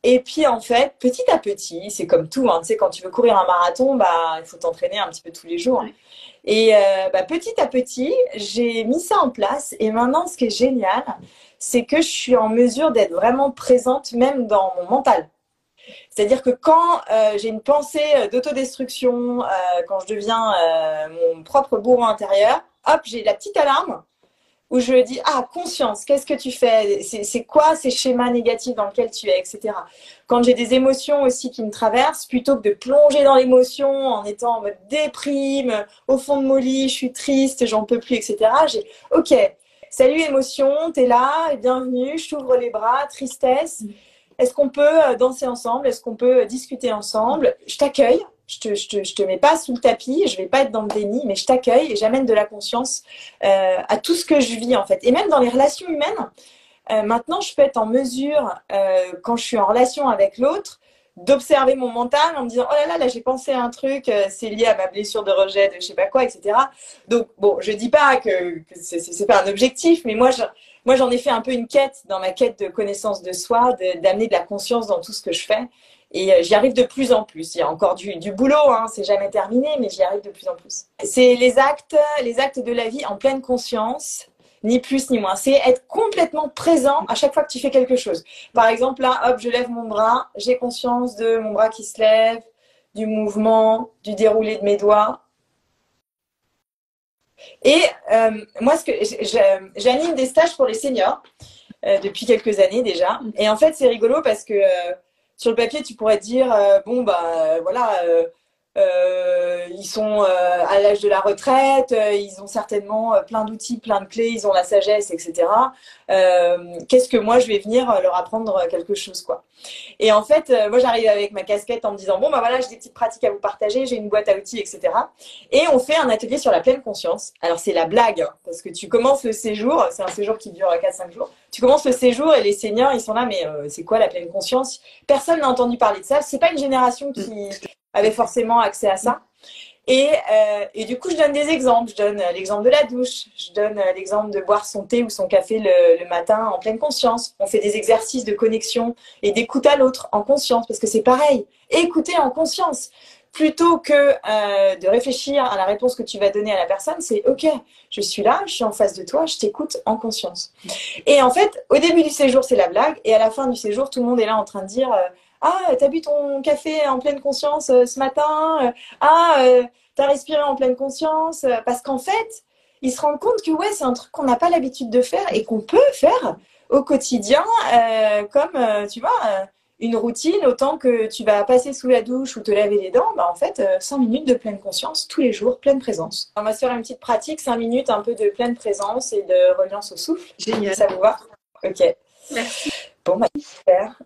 Et puis en fait, petit à petit, c'est comme tout, hein, tu sais, quand tu veux courir un marathon, bah il faut t'entraîner un petit peu tous les jours. Oui. Et petit à petit, j'ai mis ça en place. Et maintenant, ce qui est génial, c'est que je suis en mesure d'être vraiment présente même dans mon mental. C'est-à-dire que quand j'ai une pensée d'autodestruction, quand je deviens mon propre bourreau intérieur, hop, j'ai la petite alarme où je me dis, ah, conscience, qu'est-ce que tu fais? C'est quoi ces schémas négatifs dans lesquels tu es, etc. Quand j'ai des émotions aussi qui me traversent, plutôt que de plonger dans l'émotion en étant en mode déprime, au fond de mon lit, je suis triste, j'en peux plus, etc. J'ai, ok, salut émotion, t'es là, et bienvenue, je t'ouvre les bras, tristesse. Est-ce qu'on peut danser ensemble? Est-ce qu'on peut discuter ensemble? Je t'accueille. Je te mets pas sous le tapis. Je vais pas être dans le déni, mais je t'accueille et j'amène de la conscience à tout ce que je vis en fait. Et même dans les relations humaines, maintenant, je peux être en mesure, quand je suis en relation avec l'autre, d'observer mon mental en me disant oh là, j'ai pensé à un truc, c'est lié à ma blessure de rejet, de je sais pas quoi, etc. Donc bon, je dis pas que c'est pas un objectif, mais moi j'en ai fait un peu une quête dans ma quête de connaissance de soi, d'amener de la conscience dans tout ce que je fais. Et j'y arrive de plus en plus. Il y a encore du boulot, hein, c'est jamais terminé, mais j'y arrive de plus en plus. C'est les actes de la vie en pleine conscience, ni plus ni moins. C'est être complètement présent à chaque fois que tu fais quelque chose. Par exemple, là, hop, je lève mon bras, j'ai conscience de mon bras qui se lève, du mouvement, du déroulé de mes doigts. Et moi, j'anime des stages pour les seniors depuis quelques années déjà. Et en fait, c'est rigolo parce que sur le papier, tu pourrais te dire Ils sont à l'âge de la retraite, ils ont certainement plein d'outils, plein de clés, ils ont la sagesse, etc. Qu'est-ce que moi je vais venir leur apprendre quelque chose, quoi. Et en fait, moi j'arrive avec ma casquette en me disant bon bah voilà, j'ai des petites pratiques à vous partager, j'ai une boîte à outils, etc. Et on fait un atelier sur la pleine conscience. Alors c'est la blague, hein, parce que tu commences le séjour, c'est un séjour qui dure 4-5 jours. Tu commences le séjour et les seniors ils sont là, mais c'est quoi la pleine conscience? Personne n'a entendu parler de ça. C'est pas une génération qui avait forcément accès à ça. Et du coup, je donne des exemples. Je donne l'exemple de la douche. Je donne l'exemple de boire son thé ou son café le matin en pleine conscience. On fait des exercices de connexion et d'écoute à l'autre en conscience, parce que c'est pareil. Écouter en conscience. Plutôt que de réfléchir à la réponse que tu vas donner à la personne, c'est OK, je suis là, je suis en face de toi, je t'écoute en conscience. Et en fait, au début du séjour, c'est la blague. Et à la fin du séjour, tout le monde est là en train de dire ah, t'as bu ton café en pleine conscience ce matin t'as respiré en pleine conscience. Parce qu'en fait, ils se rendent compte que ouais, c'est un truc qu'on n'a pas l'habitude de faire et qu'on peut faire au quotidien, comme, tu vois, une routine, autant que tu vas passer sous la douche ou te laver les dents, bah en fait, 5 minutes de pleine conscience tous les jours, pleine présence. On va se faire une petite pratique, 5 minutes un peu de pleine présence et de reliance au souffle. Génial. Ça vous va? Ok. Merci. Bon, bah, super.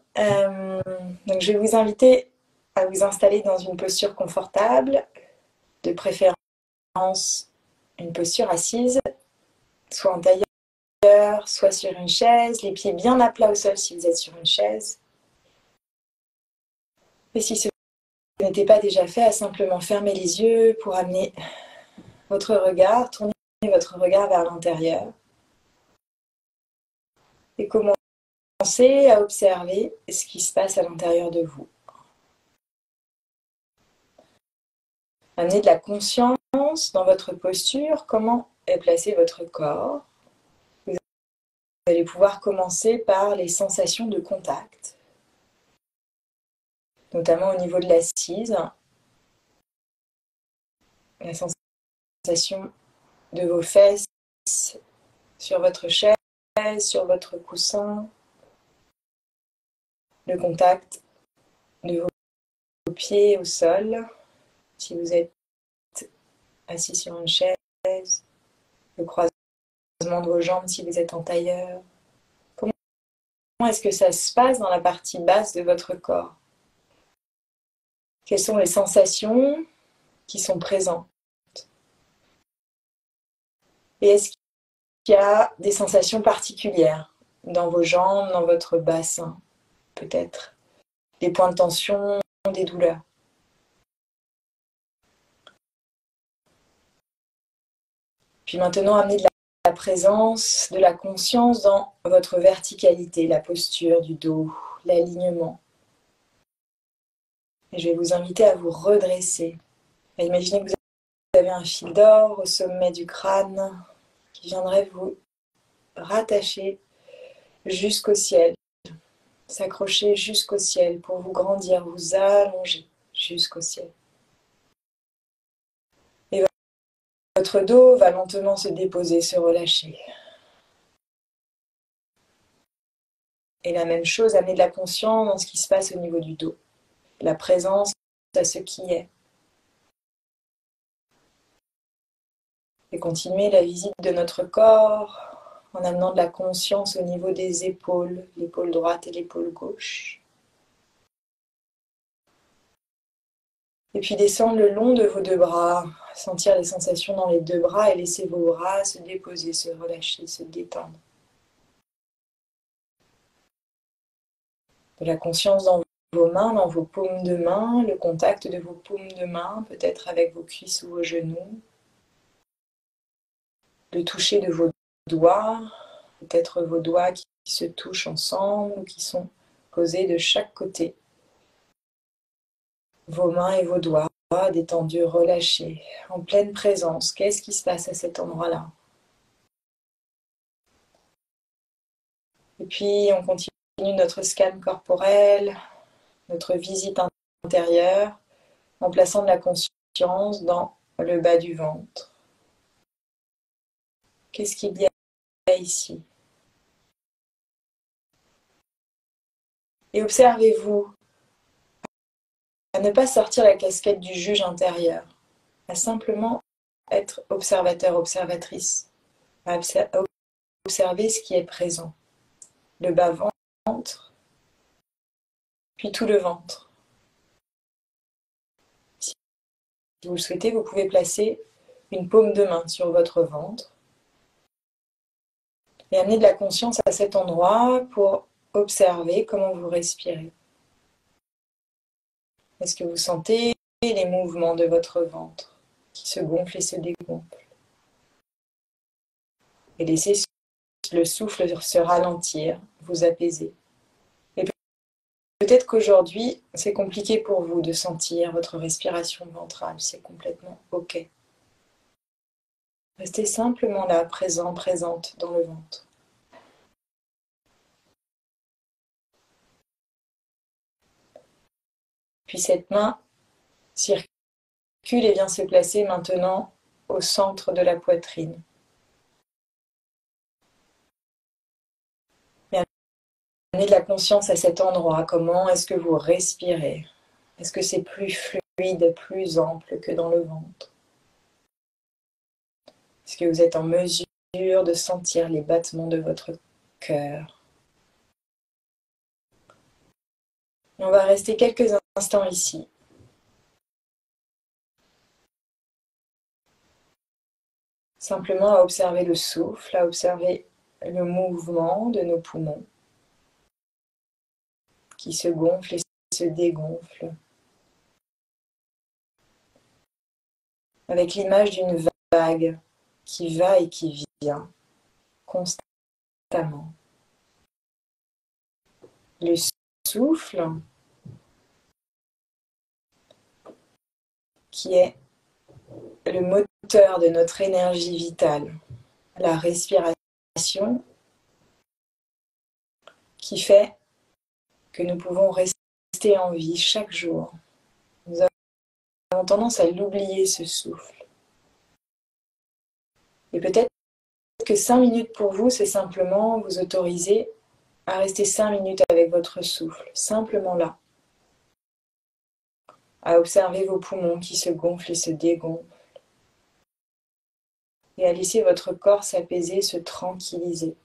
Donc, je vais vous inviter à vous installer dans une posture confortable, de préférence une posture assise, soit en tailleur, soit sur une chaise, les pieds bien à plat au sol si vous êtes sur une chaise. Et si ce n'était pas déjà fait, à simplement fermer les yeux pour amener votre regard, tourner votre regard vers l'intérieur. Et commencer à observer ce qui se passe à l'intérieur de vous. Amenez de la conscience dans votre posture, comment est placé votre corps. Vous allez pouvoir commencer par les sensations de contact, notamment au niveau de l'assise, la sensation de vos fesses sur votre chaise, sur votre coussin, le contact de vos pieds au sol, si vous êtes assis sur une chaise, le croisement de vos jambes si vous êtes en tailleur. Comment est-ce que ça se passe dans la partie basse de votre corps? Quelles sont les sensations qui sont présentes? Et est-ce qu'il y a des sensations particulières dans vos jambes, dans votre bassin? Peut-être des points de tension, des douleurs. Puis maintenant, amenez de la présence, de la conscience dans votre verticalité, la posture du dos, l'alignement. Et je vais vous inviter à vous redresser. Imaginez que vous avez un fil d'or au sommet du crâne qui viendrait vous rattacher jusqu'au ciel, s'accrocher jusqu'au ciel pour vous grandir, vous allonger jusqu'au ciel. Et votre dos va lentement se déposer, se relâcher. Et la même chose, amener de la conscience dans ce qui se passe au niveau du dos. La présence à ce qui est. Et continuer la visite de notre corps en amenant de la conscience au niveau des épaules, l'épaule droite et l'épaule gauche. Et puis descendre le long de vos deux bras, sentir les sensations dans les deux bras et laisser vos bras se déposer, se relâcher, se détendre. De la conscience dans vos mains, dans vos paumes de main, le contact de vos paumes de main, peut-être avec vos cuisses ou vos genoux. Le toucher de vos doigts, peut-être vos doigts qui se touchent ensemble ou qui sont posés de chaque côté. Vos mains et vos doigts détendus, relâchés, en pleine présence. Qu'est-ce qui se passe à cet endroit-là? Et puis on continue notre scan corporel, notre visite intérieure, en plaçant de la conscience dans le bas du ventre. Qu'est-ce qu'il y a ici? Et observez-vous à ne pas sortir la casquette du juge intérieur, à simplement être observateur, observatrice, à observer ce qui est présent. Le bas-ventre, puis tout le ventre. Si vous le souhaitez, vous pouvez placer une paume de main sur votre ventre et amener de la conscience à cet endroit pour observer comment vous respirez. Est-ce que vous sentez les mouvements de votre ventre qui se gonflent et se dégonflent? Et laissez le souffle se ralentir, vous apaiser. Et peut-être qu'aujourd'hui, c'est compliqué pour vous de sentir votre respiration ventrale. C'est complètement OK. Restez simplement là, présent, présente dans le ventre. Puis cette main circule et vient se placer maintenant au centre de la poitrine. Et amenez de la conscience à cet endroit. Comment est-ce que vous respirez? Est-ce que c'est plus fluide, plus ample que dans le ventre? Est-ce que vous êtes en mesure de sentir les battements de votre cœur? Et on va rester quelques instants ici. Simplement à observer le souffle, à observer le mouvement de nos poumons qui se gonflent et se dégonflent. Avec l'image d'une vague qui va et qui vient constamment. Le souffle qui est le moteur de notre énergie vitale. La respiration qui fait que nous pouvons rester en vie chaque jour. Nous avons tendance à l'oublier, ce souffle. Et peut-être que 5 minutes pour vous, c'est simplement vous autoriser à rester 5 minutes avec votre souffle, simplement là. À observer vos poumons qui se gonflent et se dégonflent. Et à laisser votre corps s'apaiser, se tranquilliser.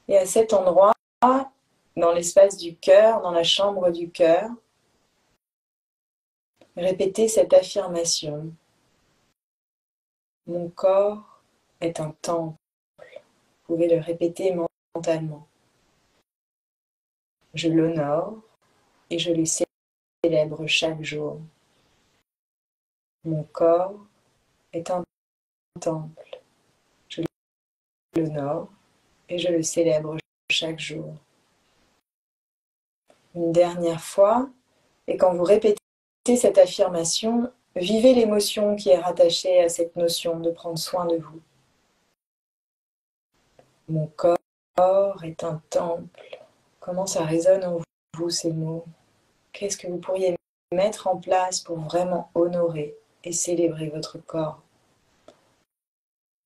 Et à cet endroit, dans l'espace du cœur, dans la chambre du cœur, répétez cette affirmation. Mon corps est un temple. Vous pouvez le répéter mentalement. Je l'honore et je le célèbre chaque jour. Mon corps est un temple. Je l'honore et je le célèbre chaque jour. Une dernière fois, et quand vous répétez cette affirmation, vivez l'émotion qui est rattachée à cette notion de prendre soin de vous. Mon corps est un temple. Comment ça résonne en vous ces mots? Qu'est-ce que vous pourriez mettre en place pour vraiment honorer et célébrer votre corps?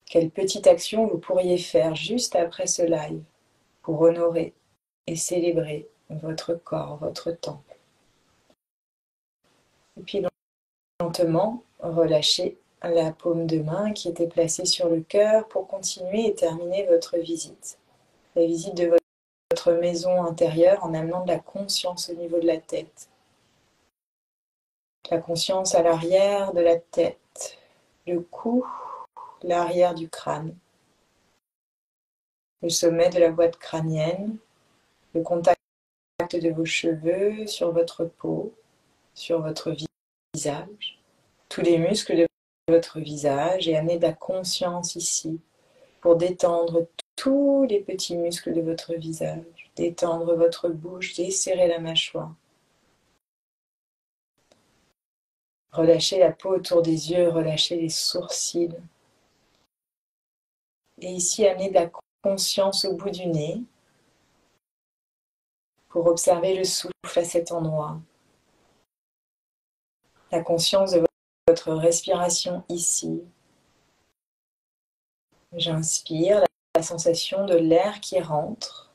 Quelle petite action vous pourriez faire juste après ce live pour honorer et célébrer votre corps, votre temple? Et puis lentement, relâchez la paume de main qui était placée sur le cœur pour continuer et terminer votre visite. La visite de votre maison intérieure en amenant de la conscience au niveau de la tête. La conscience à l'arrière de la tête, le cou, l'arrière du crâne, le sommet de la boîte crânienne, le contact de vos cheveux sur votre peau, sur votre visage, tous les muscles de votre visage et amener de la conscience ici pour détendre tous les petits muscles de votre visage, détendre votre bouche, desserrer la mâchoire. Relâchez la peau autour des yeux, relâchez les sourcils. Et ici, amenez de la conscience au bout du nez pour observer le souffle à cet endroit. La conscience de votre respiration ici. J'inspire, la sensation de l'air qui rentre,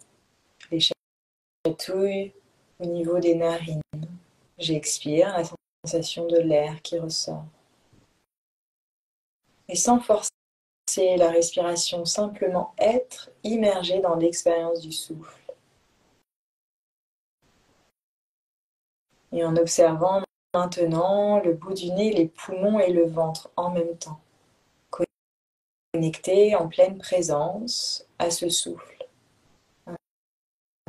les chatouilles au niveau des narines. J'expire, la sensation de l'air qui ressort. Et sans forcer la respiration, simplement être immergé dans l'expérience du souffle. Et en observant maintenant le bout du nez, les poumons et le ventre en même temps. Connecté en pleine présence à ce souffle. Un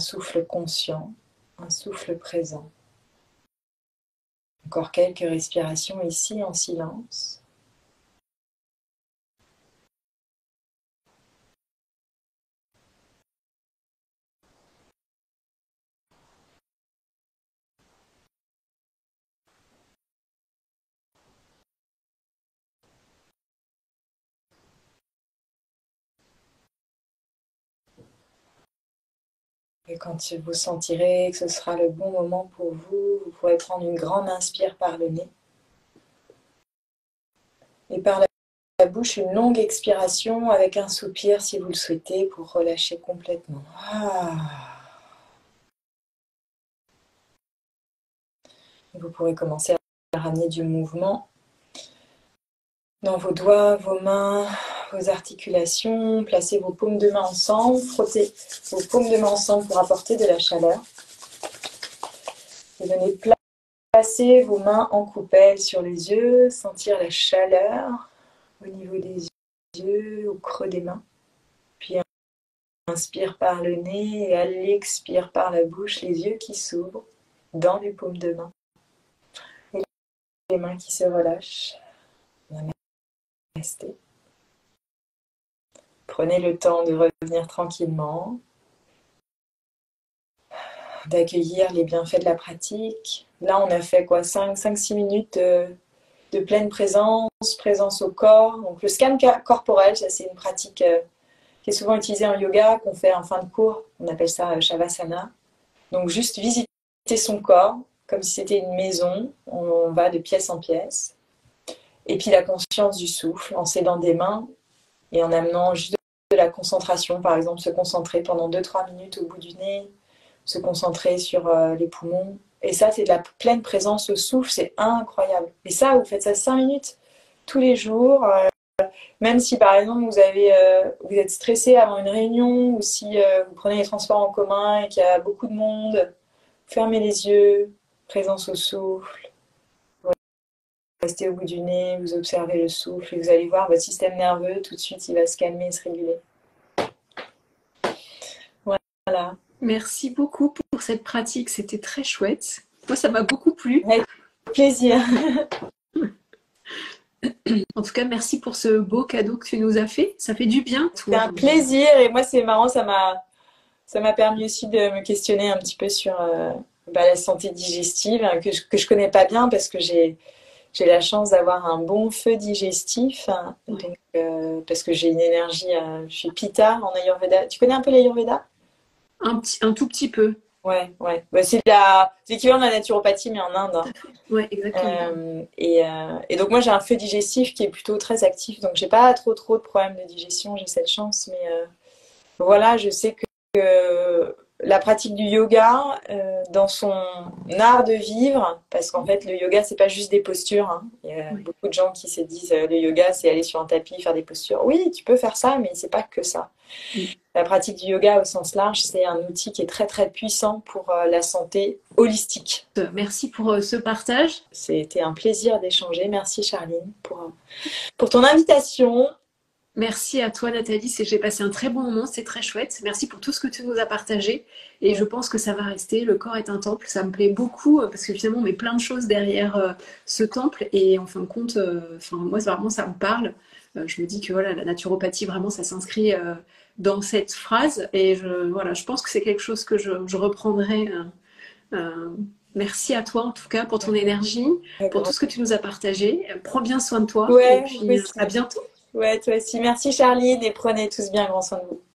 souffle conscient, un souffle présent. Encore quelques respirations ici en silence. Et quand vous sentirez que ce sera le bon moment pour vous, vous pourrez prendre une grande inspire par le nez. Et par la bouche, une longue expiration avec un soupir si vous le souhaitez pour relâcher complètement. Et vous pourrez commencer à ramener du mouvement dans vos doigts, vos mains, vos articulations. Placez vos paumes de main ensemble. Frottez vos paumes de main ensemble pour apporter de la chaleur. Et venez placer vos mains en coupelle sur les yeux. Sentir la chaleur au niveau des yeux, au creux des mains. Puis inspire par le nez et à l'expire par la bouche, les yeux qui s'ouvrent dans les paumes de main. Et les mains qui se relâchent. Restez. Prenez le temps de revenir tranquillement, d'accueillir les bienfaits de la pratique. Là, on a fait quoi, 5-6 minutes de pleine présence, présence au corps. Donc le scan corporel, ça c'est une pratique qui est souvent utilisée en yoga, qu'on fait en fin de cours. On appelle ça Shavasana. Donc juste visiter son corps, comme si c'était une maison. On va de pièce en pièce. Et puis la conscience du souffle, en s'aidant des mains et en amenant juste de la concentration. Par exemple, se concentrer pendant 2-3 minutes au bout du nez, se concentrer sur les poumons. Et ça, c'est de la pleine présence au souffle, c'est incroyable. Et ça, vous faites ça 5 minutes tous les jours. Même si, par exemple, vous êtes stressé avant une réunion ou si vous prenez les transports en commun et qu'il y a beaucoup de monde, fermez les yeux, présence au souffle. Restez au bout du nez, vous observez le souffle et vous allez voir votre système nerveux, tout de suite, il va se calmer et se réguler. Voilà. Merci beaucoup pour cette pratique, c'était très chouette. Moi, ça m'a beaucoup plu. Avec plaisir. En tout cas, merci pour ce beau cadeau que tu nous as fait. Ça fait du bien. C'est un plaisir et moi, c'est marrant, ça m'a permis aussi de me questionner un petit peu sur la santé digestive que je connais pas bien parce que j'ai la chance d'avoir un bon feu digestif, donc, parce que j'ai une énergie, je suis Pitta en Ayurveda. Tu connais un peu l'Ayurveda? Un tout petit peu. Ouais. Bah, c'est l'équivalent de la naturopathie, mais en Inde. Ouais, exactement. Et donc moi, j'ai un feu digestif qui est plutôt très actif, donc j'ai pas trop de problèmes de digestion, j'ai cette chance. Mais voilà, je sais que la pratique du yoga dans son art de vivre, parce qu'en fait le yoga c'est pas juste des postures, hein. Il y a beaucoup de gens qui se disent le yoga c'est aller sur un tapis faire des postures. Oui, tu peux faire ça, mais c'est pas que ça. La pratique du yoga au sens large, c'est un outil qui est très très puissant pour la santé holistique. Merci pour ce partage. C'était un plaisir d'échanger. Merci Charline pour ton invitation. Merci à toi Nathalie, j'ai passé un très bon moment, c'est très chouette. Merci pour tout ce que tu nous as partagé et je pense que ça va rester. Le corps est un temple, ça me plaît beaucoup parce que finalement on met plein de choses derrière ce temple et en fin de compte, moi vraiment ça me parle. Je me dis que voilà, la naturopathie vraiment ça s'inscrit dans cette phrase et je pense que c'est quelque chose que je reprendrai. Merci à toi en tout cas pour ton énergie, pour tout ce que tu nous as partagé. Prends bien soin de toi et puis à bientôt. Ouais, toi aussi. Merci Charline et prenez tous bien grand soin de vous.